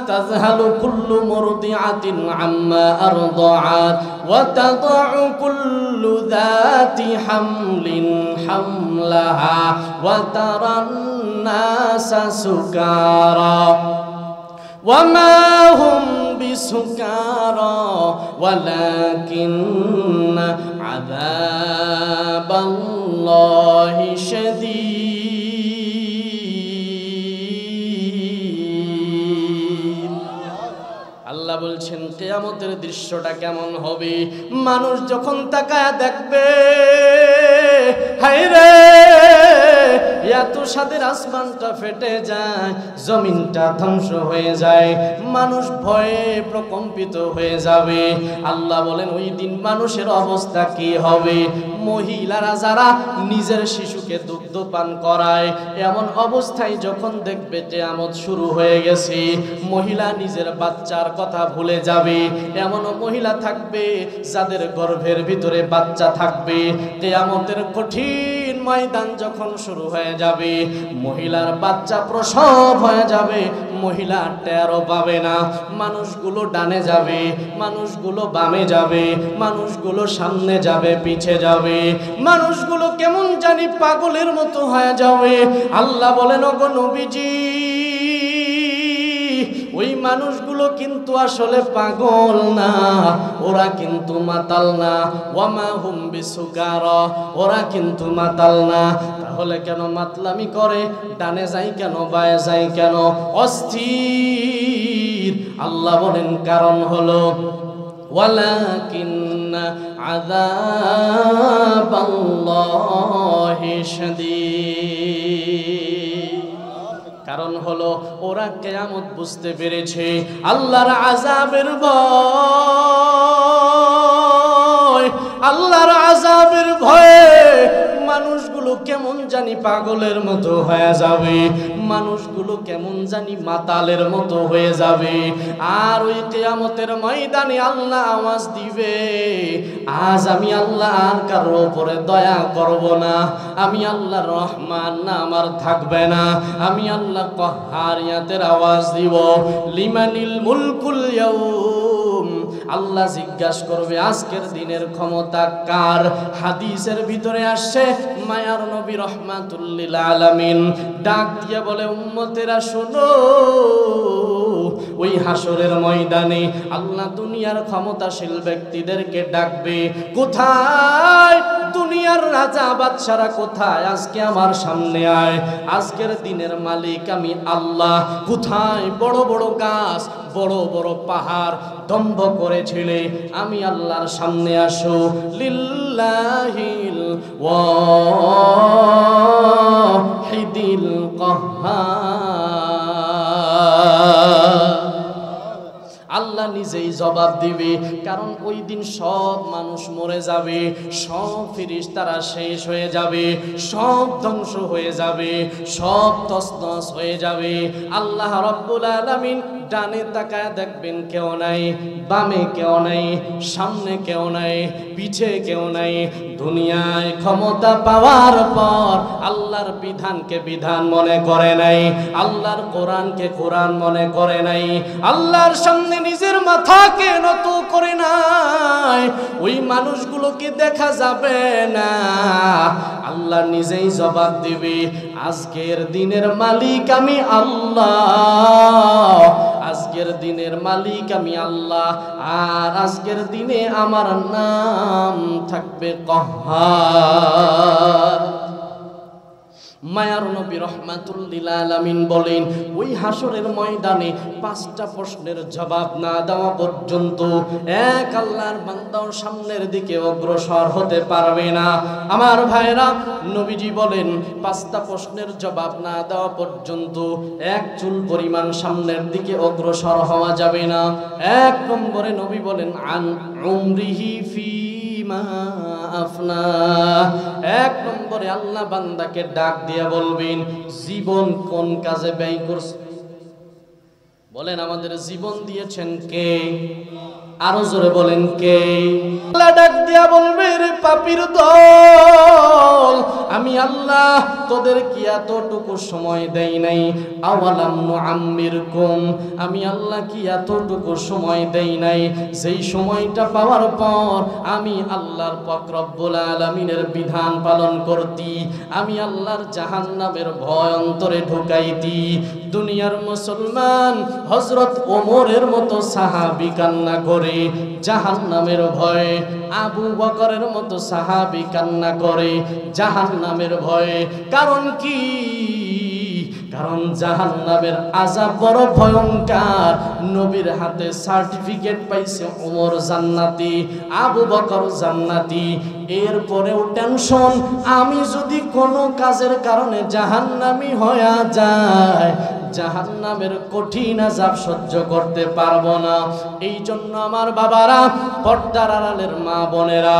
তাযহালু কুল্লু মুরদিআতিন আম্মা আরদাআত ওয়া তাদাউ কুল্লু যাতি হামলিন হামলাহা ওয়া তারান নাসা সুকারা ওয়া মা হুম বিসুকারা ওয়ালাকিন্না আযাবাল্লাহি শাদীদ। আল্লাহ বলছেন কিয়ামতের দৃশ্যটা কেমন হবে? মানুষ যখন তাকায় দেখবে, হায় রে, এত সাদের আসমানটা ফেটে যায়, জমিনটা ধ্বংস হয়ে যায়, মানুষ ভয়ে প্রকম্পিত হয়ে যাবে। আল্লাহ বলেন ওই দিন মানুষের অবস্থা কি হবে? মহিলারা যারা নিজের শিশুকে দুগ্ধ পান করায়, এমন অবস্থায় যখন দেখবে কিয়ামত শুরু হয়ে গেছে, মহিলা নিজের বাচ্চার কথা ভুলে যাবে। এমনও মহিলা থাকবে যাদের গর্ভের ভিতরে বাচ্চা থাকবে। কিয়ামতের কঠিন ময়দান যখন শুরু হয়ে যাবে, মহিলার বাচ্চা প্রসব হয়ে যাবে, মহিলা টেরও পাবে না। মানুষগুলো ডানে যাবে, মানুষগুলো বামে যাবে, মানুষগুলো সামনে যাবে, পিছে যাবে, মানুষগুলো কেমন জানি পাগলের মতো হয়ে যাবে। আল্লাহ বলেন ওগো নবীজি, ওই মানুষগুলো কিন্তু আসলে পাগল না, ওরা কিন্তু মাতাল না। ওয়ামা হুম বিসুকারা, ওরা কিন্তু মাতাল না। তাহলে কেন মাতলামি করে? ডানে যাই কেন, বায়ে যাই কেন, অস্থির। আল্লাহ বলেন কারণ হলো ওয়ালাকিন্না আযাবাল্লাহি শাদীদ। কারণ হলো ওরা কিয়ামত বুঝতে পেরেছে, আল্লাহর আযাবের ভয়, আল্লাহর আযাবের ভয়ে মানুষগুলো কেমন জানি পাগলের মতো হয়ে যাবে, মানুষগুলো কেমন জানি মাতালের মতো হয়ে যাবে। আর ওই কিয়ামতের ময়দানে আল্লাহ আওয়াজ দিবে, আজ আমি আল্লাহ আর কারোর উপরে দয়া করব না, আমি আল্লাহ রহমান না আমার থাকবে না, আমি আল্লাহ কহারিয়াতের আওয়াজ দিব। লিমানিল মুলকুল ইয়াউম, আল্লাহ জিজ্ঞাসা করবে আজকের দিনের ক্ষমতা কার? হাদিসের ভিতরে আসছে মায়ার নবী রাহমাতুল লিল আলামিন ডাক দিয়ে বলে, উম্মতেরা শোনো, ওই হাসরের ময়দানে আল্লাহ দুনিয়ার ক্ষমতাশীল ব্যক্তিদেরকে ডাকবে। কোথায় দুনিয়ার রাজা বাদশারা কোথায়? আজকে আমার সামনে আয়, আজকের দিনের মালিক আমি আল্লাহ। কোথায় বড় বড় গাছ, বড় বড় পাহাড় দম্ভ করেছিলে, আমি আল্লাহর সামনে আসো। লিল্লাহিল ওয়াহিদিল কাহ্হার। আল্লাহ নিজেই জবাব দিবে, কারণ ওই দিন সব মানুষ মরে যাবে, সব ফেরেশতারা শেষ হয়ে যাবে, সব ধ্বংস হয়ে যাবে, সব তছনছ হয়ে যাবে। আল্লাহ রাব্বুল আলামিন ডানে তাকায় দেখবেন কেউ নাই, বামে কেউ নাই, সামনে কেউ নাই, পিছে কেউ নাই। দুনিয়ায় ক্ষমতা পাওয়ার পর আল্লাহর বিধানকে বিধান মনে করে নাই, আল্লাহর কোরআনকে কোরআন মনে করে নাই, আল্লাহর সামনে নিজের মাথাকে নত করে নাই। ওই মানুষগুলোকে দেখা যাবে না। আল্লাহ নিজেই জবাব দিবে, আজকের দিনের মালিক আমি আল্লাহ, আজকের দিনের মালিক আমি আল্লাহ। আর আজকের দিনে আমার নাম থাকবে কহ্হার। মায়ার নবী রাহমাতুল লিল আলামিন বলেন, ওই হাসরের ময়দানে 5টা প্রশ্নের জবাব না দেওয়া পর্যন্ত এক আল্লাহর বান্দাও সামনের দিকে অগ্রসর হতে পারবে না। আমার ভাইরা, নবীজি বলেন 5টা প্রশ্নের জবাব না দেওয়া পর্যন্ত এক চুল পরিমাণ সামনের দিকে অগ্রসর হওয়া যাবে না। 1 নম্বরে নবী বলেন, আন উমরিহি ফিমা আফনা। 1 নম্বরে আল্লাহ বান্দাকে ডাক দিয়ে বলবেন, জীবন কোন কাজে ব্যয় করছে? বলেন, আমাদের জীবন দিয়েছেন কে? আরো জোরে বলেন কে? আল্লাহ ডাক দিয়া বলবে, রে পাপীর দল, আমি আল্লাহ তোদের কি এতটুকু সময় দেই নাই? আওয়ালাম নুআম্মিরকুম, আমি আল্লাহ কি এতটুকু সময় দেই নাই যেই সময়টা পাওয়ার পর আমি আল্লাহর পাক রব্বুল আলামিনের বিধান পালন করতি, আমি আল্লাহর জাহান্নামের ভয় অন্তরে ঢুকাইতি। দুনিয়ার মুসলমান হযরত ওমরের মতো সাহাবী কান্না করে জাহান্নামের ভয়ে, আবু বকরের মতো সাহাবী কান্না করে জাহান্নামের ভয়ে। কারণ কি? কারণ জাহান্নামের আযাব বড় ভয়ঙ্কর। নবীর হাতে সার্টিফিকেট পাইছে ওমর জান্নাতি, আবু বকর জান্নাতি। এরপরেও টেনশন, আমি যদি কোনো কাজের কারণে জাহান্নামী হয়ে যায়, জাহান্নামের কঠিন আযাব সহ্য করতে পারবো না। এই জন্য আমার বাবারা, পর্দার আড়ালের মা বোনেরা,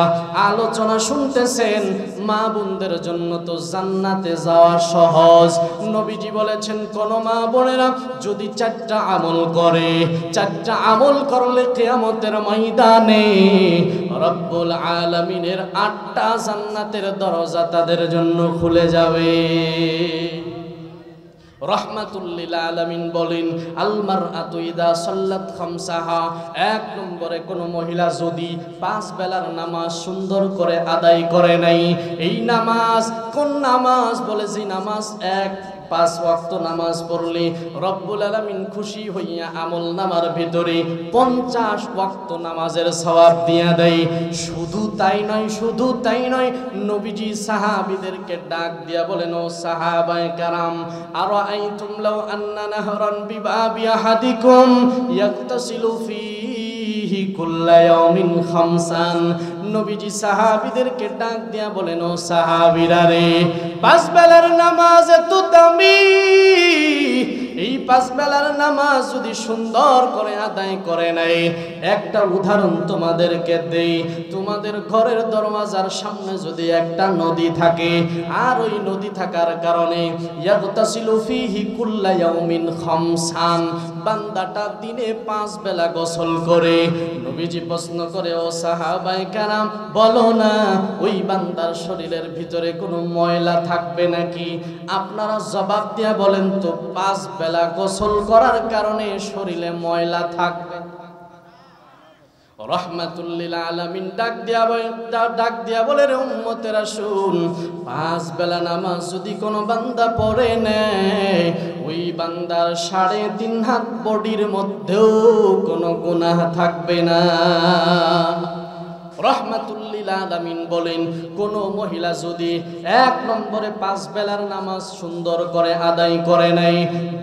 আলোচনা শুনতেছেন, মা বোনদের জন্য তো জান্নাতে যাওয়া সহজ। নবীজি বলেছেন, কোন মা বোনেরা যদি 4টা আমল করে, 4টা আমল করলে কিয়ামতের ময়দানে রব্বুল আলামিনের 8টা জান্নাতের দরজা তাদের জন্য খুলে যাবে। রহমাতুল লিল আলামিন বলেন, আল মারআতু ইযা সাল্লাত খামসাহা, 1 নম্বরে কোন মহিলা যদি 5 বেলার নামাজ সুন্দর করে আদায় করে নাই। এই নামাজ কোন নামাজ? বলে যে নামাজ 5 ওয়াক্ত নামাজ পড়লে রব্বুল আলামিন খুশি হইয়া আমল নামার ভিতরে 50 ওয়াক্ত নামাজের সওয়াব দিয়া দেয়। শুধু তাই নয়, শুধু তাই নয়, নবীজি সাহাবীদেরকে ডাক দিয়া বলেন, ও সাহাবায়ে কেরাম, আরাআইতুম লাউ আন্না নাহরান বিবাবি আহাদিকুম ইয়াগতাসিলু ফিহি কুল্লা ইয়াউমিন খামসান। নবীজি সাহাবীদেরকে ডাক দিয়া বলেন, ও সাহাবীরা রে, 5 বেলার নামাজ এত দামি, এই 5 বেলার নামাজ যদি সুন্দর করে আদায় করে নাই, একটা উদাহরণ তোমাদেরকে দেই। তোমাদের ঘরের দরওয়াজার সামনে যদি একটা নদী থাকে, আর ওই নদী থাকার কারণে ইয়াগতাসিলু ফিহি কুল্লা ইয়াউমিন খামসান, বান্দাটা দিনে 5 বেলা গোসল করে। নবীজি প্রশ্ন করে, ও সাহাবায়ে কেরাম, বলো না ওই বান্দার শরীরের ভিতরে কোনো ময়লা থাকবে নাকি? আপনারা জবাব দিয়া বলেন তো, 5 বেলা গোসল করার কারণে শরীরে ময়লা থাকবে? রহমাতুল লিল আলামিন ডাক দিয়া বলে, রে উম্মতেরা শুন, 5 বেলা নামাজ যদি কোনো বান্দা পড়ে নেয়, ওই বান্দার 3.5 হাত বডির মধ্যেও কোনো গুনাহ থাকবে না। রহমাতুল লিল আলামিন বলেন, কোন মহিলা যদি 1 নম্বরে 5 বেলার নামাজ সুন্দর করে আদায় করে নাই,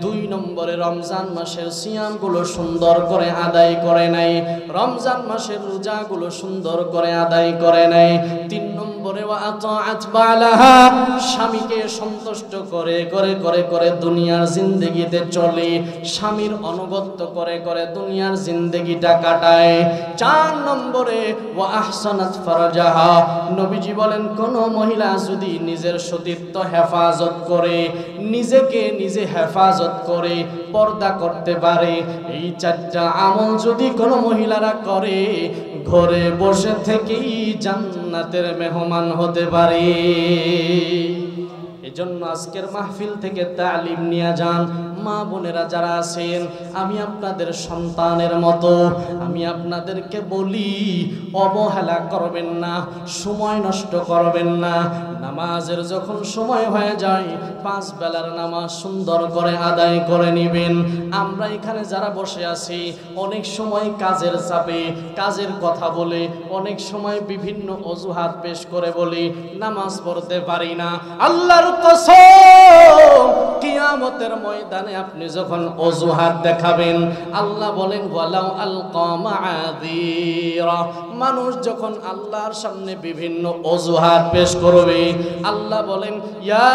2 নম্বরে রমজান মাসের সিয়ামগুলো সুন্দর করে আদায় করে নাই, রমজান মাসের রোজাগুলো সুন্দর করে আদায় করে নাই, 3 নম্বরে ওয়া আতাআত বালাহা, স্বামীকে সন্তুষ্ট করে করে করে করে দুনিয়ার জিন্দেগিতে চলে, স্বামীর অনুগত্য করে করে দুনিয়ার জিন্দেগিটা কাটায়। 4 নম্বরে ওয়া আহসানাত ফারজাহা, নবীজি বলেন, কোন মহিলা যদি নিজের সতীত্ব হেফাজত করে, নিজেকে নিজে হেফাজত করে পর্দা করতে পারে, এই 4টা আমল যদি কোন মহিলারা করে, ঘরে বসে থেকেই জান্নাতের মেহমান হতে পারে। এজন্য আজকের মাহফিল থেকে তালিম নিয়ে যান। মা বোনেরা যারা আছেন, আমি আপনাদের সন্তানের মতো, আমি আপনাদেরকে বলি, অবহেলা করবেন না, সময় নষ্ট করবেন না। নামাজের যখন সময় হয়ে যায়, 5 বেলার নামাজ সুন্দর করে আদায় করে নেবেন। আমরা এখানে যারা বসে আছি, অনেক সময় কাজের চাপে, কাজের কথা বলে, অনেক সময় বিভিন্ন অজুহাত পেশ করে বলি নামাজ পড়তে পারি না। আল্লাহর কসম, কিয়ামতের ময়দানে আপনি যখন অজুহাত দেখাবেন, আল্লাহ বলেন, ওয়ালাউ আলকা মাআযীরা, মানুষ যখন আল্লাহর সামনে বিভিন্ন অজুহাত পেশ করবে, আল্লাহ বলেন, ইয়া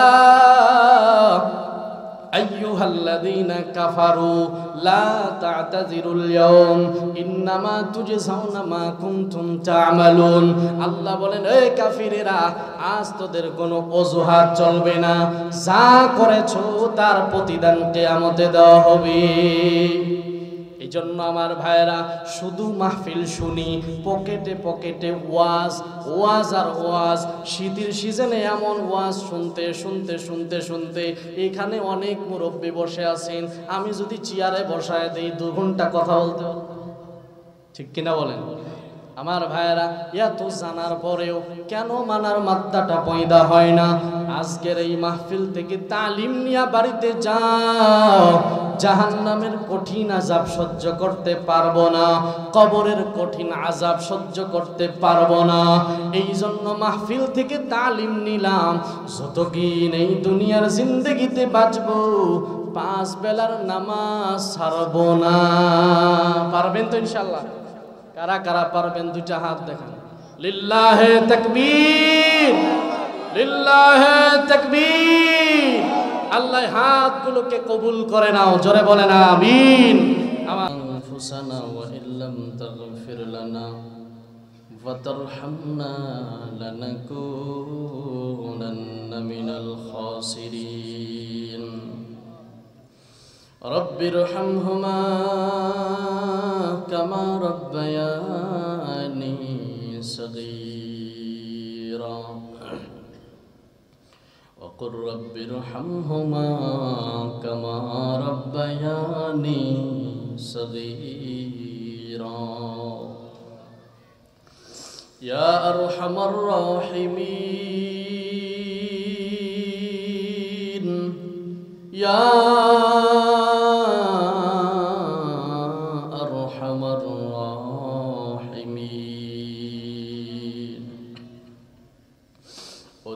আইয়ুহাল্লাযীনা কাফারু লা তা'তাযিরুল ইয়াওম ইন্নামা তুজজাউনা মা কুনতুম তা'মালুন। আল্লাহ বলেন, এই কাফিরেরা, আজ তোদের কোনো অজুহাত চলবে না, যা করেছো তার প্রতিদান কিয়ামতে দেওয়া হবে। এই জন্য আমার ভাইয়েরা, শুধু মাহফিল শুনি, পকেটে পকেটে ওয়াজ, ওয়াজ আর ওয়াজ। শীতের সিজনে এমন ওয়াজ শুনতে শুনতে শুনতে শুনতে এখানে অনেক মুরব্বী বসে আছেন, আমি যদি চেয়ারে বসায় দেই 2 ঘন্টা কথা বলতে, ঠিক কিনা বলেন? আমার ভাইয়েরা, এত জানার পরেও কেন মানার মাত্রাটা পয়দা হয় না? আজকের এই মাহফিল থেকে তালিম নিয়া বাড়িতে যাও। জাহান্নামের কঠিন আযাব সহ্য করতে পারবো না, কবরের কঠিন আযাব সহ্য করতে পারবো না। এই জন্য মাহফিল থেকে তালিম নিলাম, যতদিন এই দুনিয়ার জিন্দেগিতে বাঁচবো 5 বেলার নামাজ ছাড়বো না। পারবেন তো ইনশাআল্লাহ? কারা কারা পারবেন? দুইটা হাত দেখান। লিল্লাহে তাকবীর, লিল্লাহে তাকবীর। আল্লাহ হাতগুলোকে কবুল করে নাও, জোরে বলেন আমিন। আনফুসানা ওয়া ইল্লাম তাগফির লানা ওয়া তারহামনা লানাকুনান্না মিনাল খাসিরিন। রব্বিরহামহুমা কামা রাব্বায়ানি সগীরা ওয়া কুর রব্বিরহামহুমা কামা রাব্বায়ানি সগীরা। ইয়া আরহামার রাহিমিন, ইয়া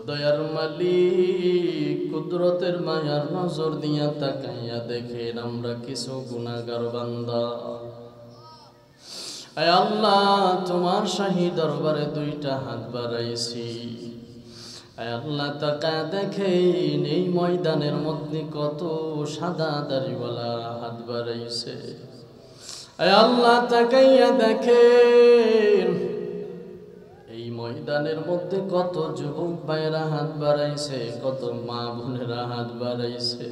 দয়ার মালিক, কুদরতের মায়ার নজর দিয়া তাকাইয়া দেখেন আমরা কিছু গুনাহগার বান্দা। আয় আল্লাহ, তোমার শাহী দরবারে দুইটা হাত বাড়াইছি। আয় আল্লাহ, তাকায়া দেখেন এই ময়দানের মধ্যে কত সাদা দাড়িওয়ালা হাত বাড়াইছে। আয় আল্লাহ, তাকাইয়া দেখেন এই ময়দানের মধ্যে কত যুবক ভাইরা হাত বাড়াইছে, কত মা বোনেরা হাত বাড়াইছে।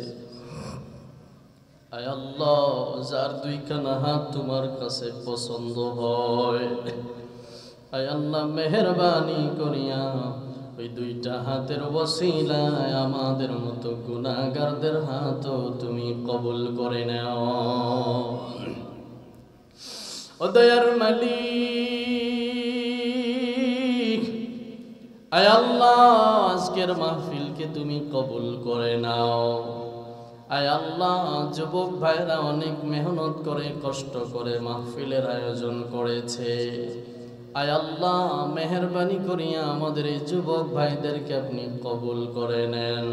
আয় আল্লাহ, যার দুইখানা হাত তোমার কাছে পছন্দ হয়, আয় আল্লাহ মেহেরবানি করিয়া ওই দুইটা হাতের ওসিলায় আমাদের মতো গুনাহগারদের হাতও তুমি কবুল করে নাও। ও দয়ার মালিক, আয় আল্লাহ আজকের মাহফিলকে তুমি কবুল করে নাও। আয় আল্লাহ, যুবক ভাইরা অনেক মেহনত করে কষ্ট করে মাহফিলের আয়োজন করেছে। আয় আল্লাহ, মেহেরবানি করিয়া আমাদের এই যুবক ভাইদেরকে আপনি কবুল করে নেন।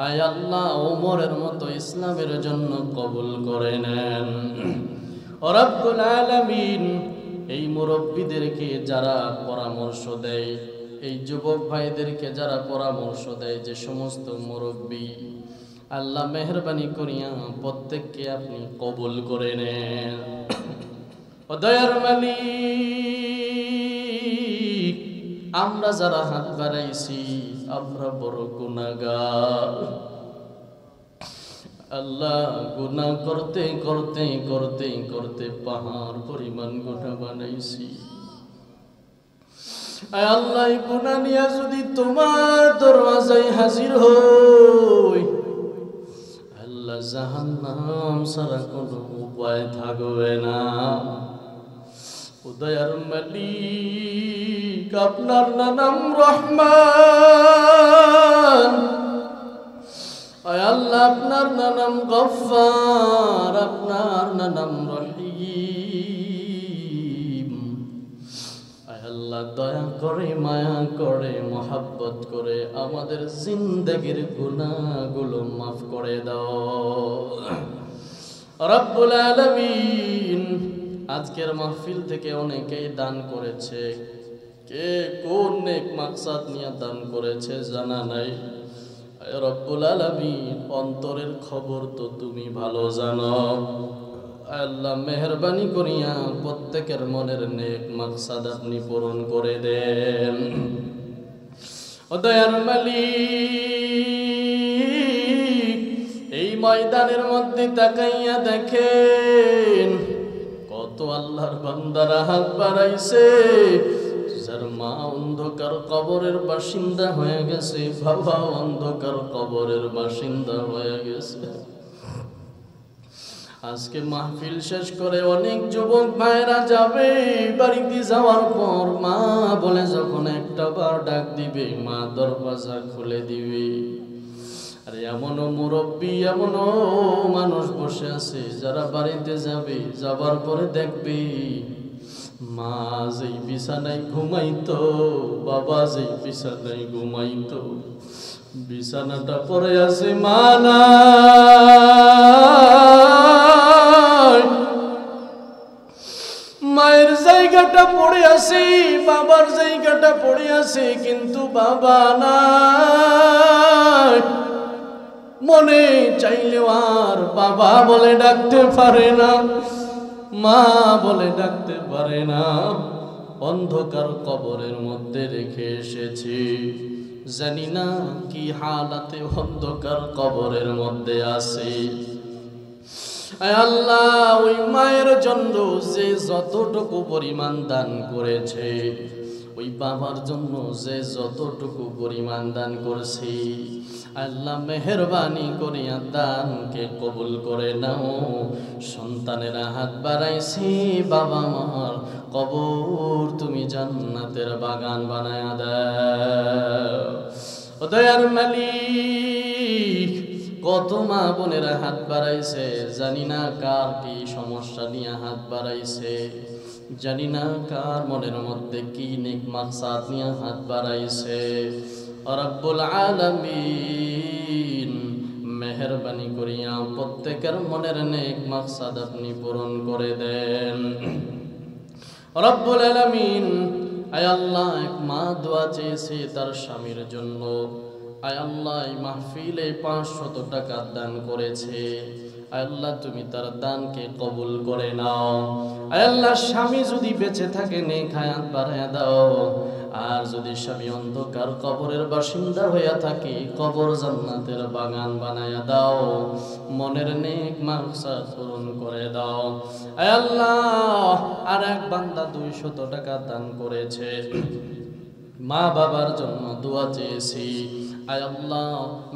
আয় আল্লাহ, ওমরের মতো ইসলামের জন্য কবুল করে নেন। ও রব্বুল আলামিন, এই মুরব্বীদেরকে যারা পরামর্শ দেয়, এই যুবক ভাইদেরকে যারা পরামর্শ দেয়, যে সমস্ত মুরব্বী, আল্লাহ মেহেরবানি করিয়া প্রত্যেককে আপনি কবুল করে নেন। ও দয়ার মালিক, আমরা যারা হাত বাড়াইছি আমরা বড় গুনাহগার। আল্লাহ, গুনাহ করতে করতে করতে করতে পাহাড় পরিমাণ গুনাহ বানাইছি। আয় আল্লাহ, গুনাহ নিয়ে যদি তোমার দরওয়াজায় হাজির হই, আল্লাহ জাহান্নাম ছাড়া কোনো উপায় থাকবে না। উদয়ার মালিক, আপনার নাম রহমান, আয় আল্লাহ আপনার নাম গফফার, আপনার নাম রহিম। আয় আল্লাহ, দয়া করে মায়া করে মহব্বত করে আমাদের জিন্দেগির গুনাহগুলো মাফ করে দাও রব্বুল আলামিন। আজকের মাহফিল থেকে অনেকেই দান করেছে, কে কোন নেক মাকসাদ নিয়ে দান করেছে জানা নাই। রব্বুল আলামিন, অন্তরের খবর তো তুমি ভালো জানো। আল্লাহ মেহেরবানি করিয়া প্রত্যেকের মনের নেক মাকসাদ আপনি পূরণ করে দেন। ও দয়ার মালিক, এই ময়দানের মধ্যে তাকাইয়া দেখেন কত আল্লাহর বান্দারা হাত বাড়াইছে। যার মা অন্ধকার কবরের বাসিন্দা হয়ে গেছে, বাবা অন্ধকার কবরের বাসিন্দা হয়ে গেছে। আজকে মাহফিল শেষ করে অনেক যুবক ভাইরা যাবে, বাড়িতে যাওয়ার পর মা বলে যখন একটা বার ডাক দিবে, মা দরজা খুলে দিবে। আর এমনও মুরব্বী, এমনও মানুষ বসে আছে যারা বাড়িতে যাবে, যাবার পরে দেখবে মা যেই বিছানায় ঘুমাইতো, বাবা যেই বিছানায় ঘুমাইতো, বিছানাটা পড়ে আছে মা নাই, মায়ের জায়গাটা পড়ে আছে, বাবার জায়গাটা পড়ে আছে, কিন্তু বাবা নাই। মনে চাইলেও আর বাবা বলে ডাকতে পারে না, মা বলে ডাকতে পারে না। অন্ধকার কবরের মধ্যে রেখে এসেছি, জানি না কি হালাতে অন্ধকার কবরের মধ্যে আছে। আয় আল্লাহ, ওই মায়ের জন্য যে যতটুকু পরিমাণ দান করেছে, ওই বাবার জন্য যে যতটুকু পরিমাণ দান করছি, আল্লাহ মেহেরবানি করিয়া দানকে কবুল করে নাও। সন্তানেরা হাত বাড়াইছি, বাবা মার কবর তুমি জান্নাতের বাগান বানায়া দাও। ও দয়ার মালিক, কত মা বোনেরা হাত বাড়াইছে, জানি না কার কি সমস্যা নিয়ে হাত বাড়াইছে, জানি না কার মনের মধ্যে কি নেক মাকসাদ নিয়ে হাত বাড়াইছে। রব্বুল আলামিন মেহেরবানি করিয়া প্রত্যেকের মনের নেক মাকসাদ আপনি পূরণ করে দেন। রব্বুল আলামিন, আয় আল্লাহ, এক মা দোয়া চেয়েছে তার স্বামীর জন্য। আয় আল্লাহ, এই মাহফিলে 500 টাকা দান করেছে, আয় আল্লাহ তুমি তার দানকে কবুল করে নাও। আয় আল্লাহ, স্বামী যদি বেঁচে থাকে নেক হায়াত বাড়ায়া দাও, আর যদি স্বামী অন্ধকার কবরের বাসিন্দা হইয়া থাকে, কবর জান্নাতের বাগান বানায়া দাও, মনের নেক মাকসাদ পূরণ করে দাও। আয় আল্লাহ, আর এক বান্দা 200 টাকা দান করেছে, মা বাবার জন্য দোয়া চেয়েছি। আয় আল্লাহ,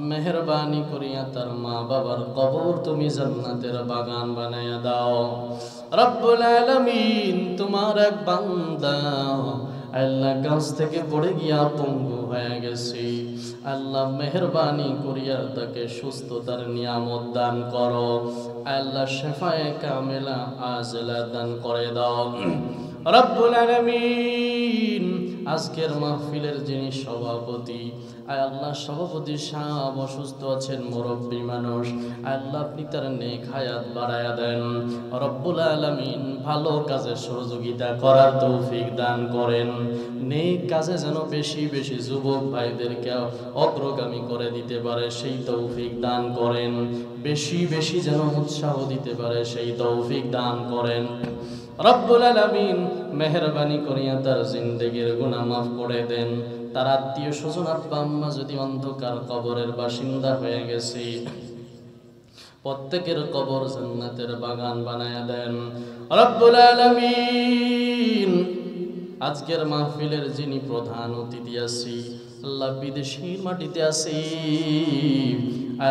মেহেরবানি করিয়া তার মা বাবার কবর তুমি জান্নাতের বাগান বানায়া দাও। রব্বুল আলামিন, তোমার এক বান্দা আল্লাহ গাছ থেকে পড়ে গিয়া পঙ্গু হয়ে গেছে, আল্লাহ মেহেরবানি করিয়া তাকে সুস্থতার নিয়ামত দান করো। আল্লাহ শেফায়ে কামেলা আজলা দান করে দাও। রব্বুল আলামিন, আজকের মাহফিলের যিনি সভাপতি, আয় আল্লাহ সভাপতি সাহেব অসুস্থ আছেন, মুরব্বী মানুষ, আল্লাহ আপনি তার নেক হায়াত বাড়ায়া দেন। রব্বুল আলামিন, ভালো কাজে সহযোগিতা করার তৌফিক দান করেন, নেক কাজে যেন বেশি বেশি যুবক ভাইদেরকে অগ্রগামী করে দিতে পারে সেই তৌফিক দান করেন, বেশি বেশি যেন উৎসাহ দিতে পারে সেই তৌফিক দান করেন। রব্বুল আলামিন, মেহেরবানি করিয়া তার জিন্দেগির গুনাহ মাফ করে দেন। তার আত্মীয় স্বজন আব্বা আম্মা যদি অন্ধকার কবরের বাসিন্দা হয়ে গেছে, প্রত্যেকের কবর জান্নাতের বাগান বানায়া দেন। রব্বুল আলামিন, আজকের মাহফিলের যিনি প্রধান অতিথি আছি, আল্লাহ বিদেশির মাটিতে আছি,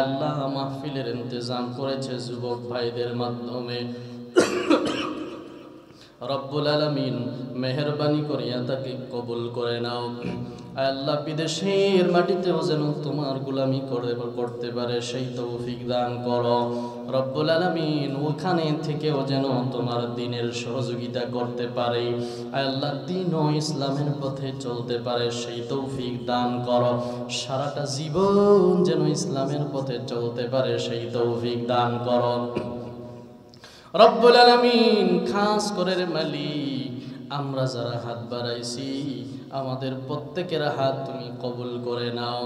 আল্লাহ মাহফিলের ইন্তজাম করেছে যুবক ভাইদের মাধ্যমে। রব্বুল আলামিন, মেহেরবানি করিয়া তাকে কবুল করে নাও। আল্লাহ বিদেশের মাটিতেও যেন তোমার গোলামি করতে পারে সেই তৌফিক দান করো। রব্বুল আলামিন, ওখানে থেকেও যেন তোমার দ্বীনের সহযোগিতা করতে পারে, আল্লাহ দ্বীন ও ইসলামের পথে চলতে পারে সেই তৌফিক দান করো। সারাটা জীবন যেন ইসলামের পথে চলতে পারে সেই তৌফিক দান করো। রব্বুল আলামিন, খাস করে মালিক, আমরা যারা হাত বাড়াইছি, আমাদের প্রত্যেকের হাত তুমি কবুল করে নাও।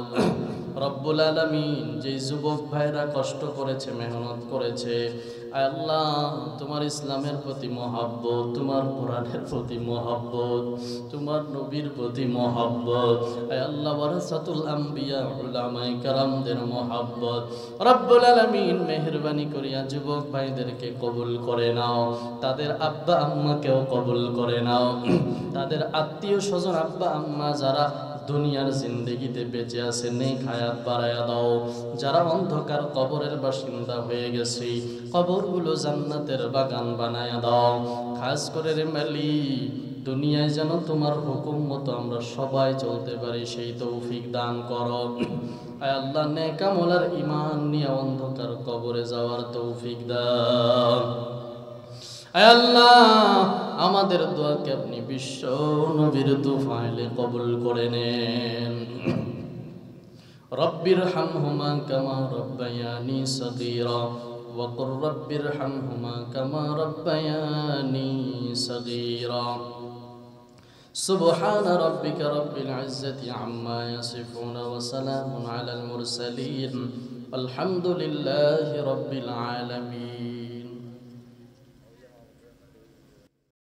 রব্বুল আলামিন, যে যুবক ভাইরা কষ্ট করেছে, মেহনত করেছে, আল্লাহ তোমার ইসলামের প্রতি মহব্বত, তোমার কোরআনের প্রতি মহব্বত, তোমার নবীর প্রতি মহব্বত, আল্লাহ ওয়ারাসাতুল আম্বিয়া উলামায়ে কেরামদের মহব্বত, রব্বুল আলামিন মেহেরবানি করিয়া যুবক ভাইদেরকে কবুল করে নাও, তাদের আব্বা আম্মাকেও কবুল করে নাও, তাদের আত্মীয় স্বজন আব্বা আম্মা যারা দুনিয়ার জিন্দেগিতে বেঁচে আছে নেক হায়াত বাড়ায়া দাও, যারা অন্ধকার কবরের বাসিন্দা হয়ে গেছে কবর কবরগুলো জান্নাতের বাগান বানায়া দাও। খাস করে রে মালিক, দুনিয়ায় যেন তোমার হুকুম মতো আমরা সবাই চলতে পারি, সেই তৌফিক দান করো। আয় আল্লাহ, নেক আমল আর ঈমান নিয়ে অন্ধকার কবরে যাওয়ার তৌফিক দাও। আয় আল্লাহ, আমাদের দোয়াকে আপনি বিশ্ব নবীর তুফাইলে কবুল করে নেন। রব্বির হামহুমা কামা রব্বায়ানি সগীরা ওয়া কুর রব্বির হামহুমা কামা রব্বায়ানি সগীরা। سبحان ربك رب العزة عما يصفون وسلام على المرسلين والحمد لله رب العالمين.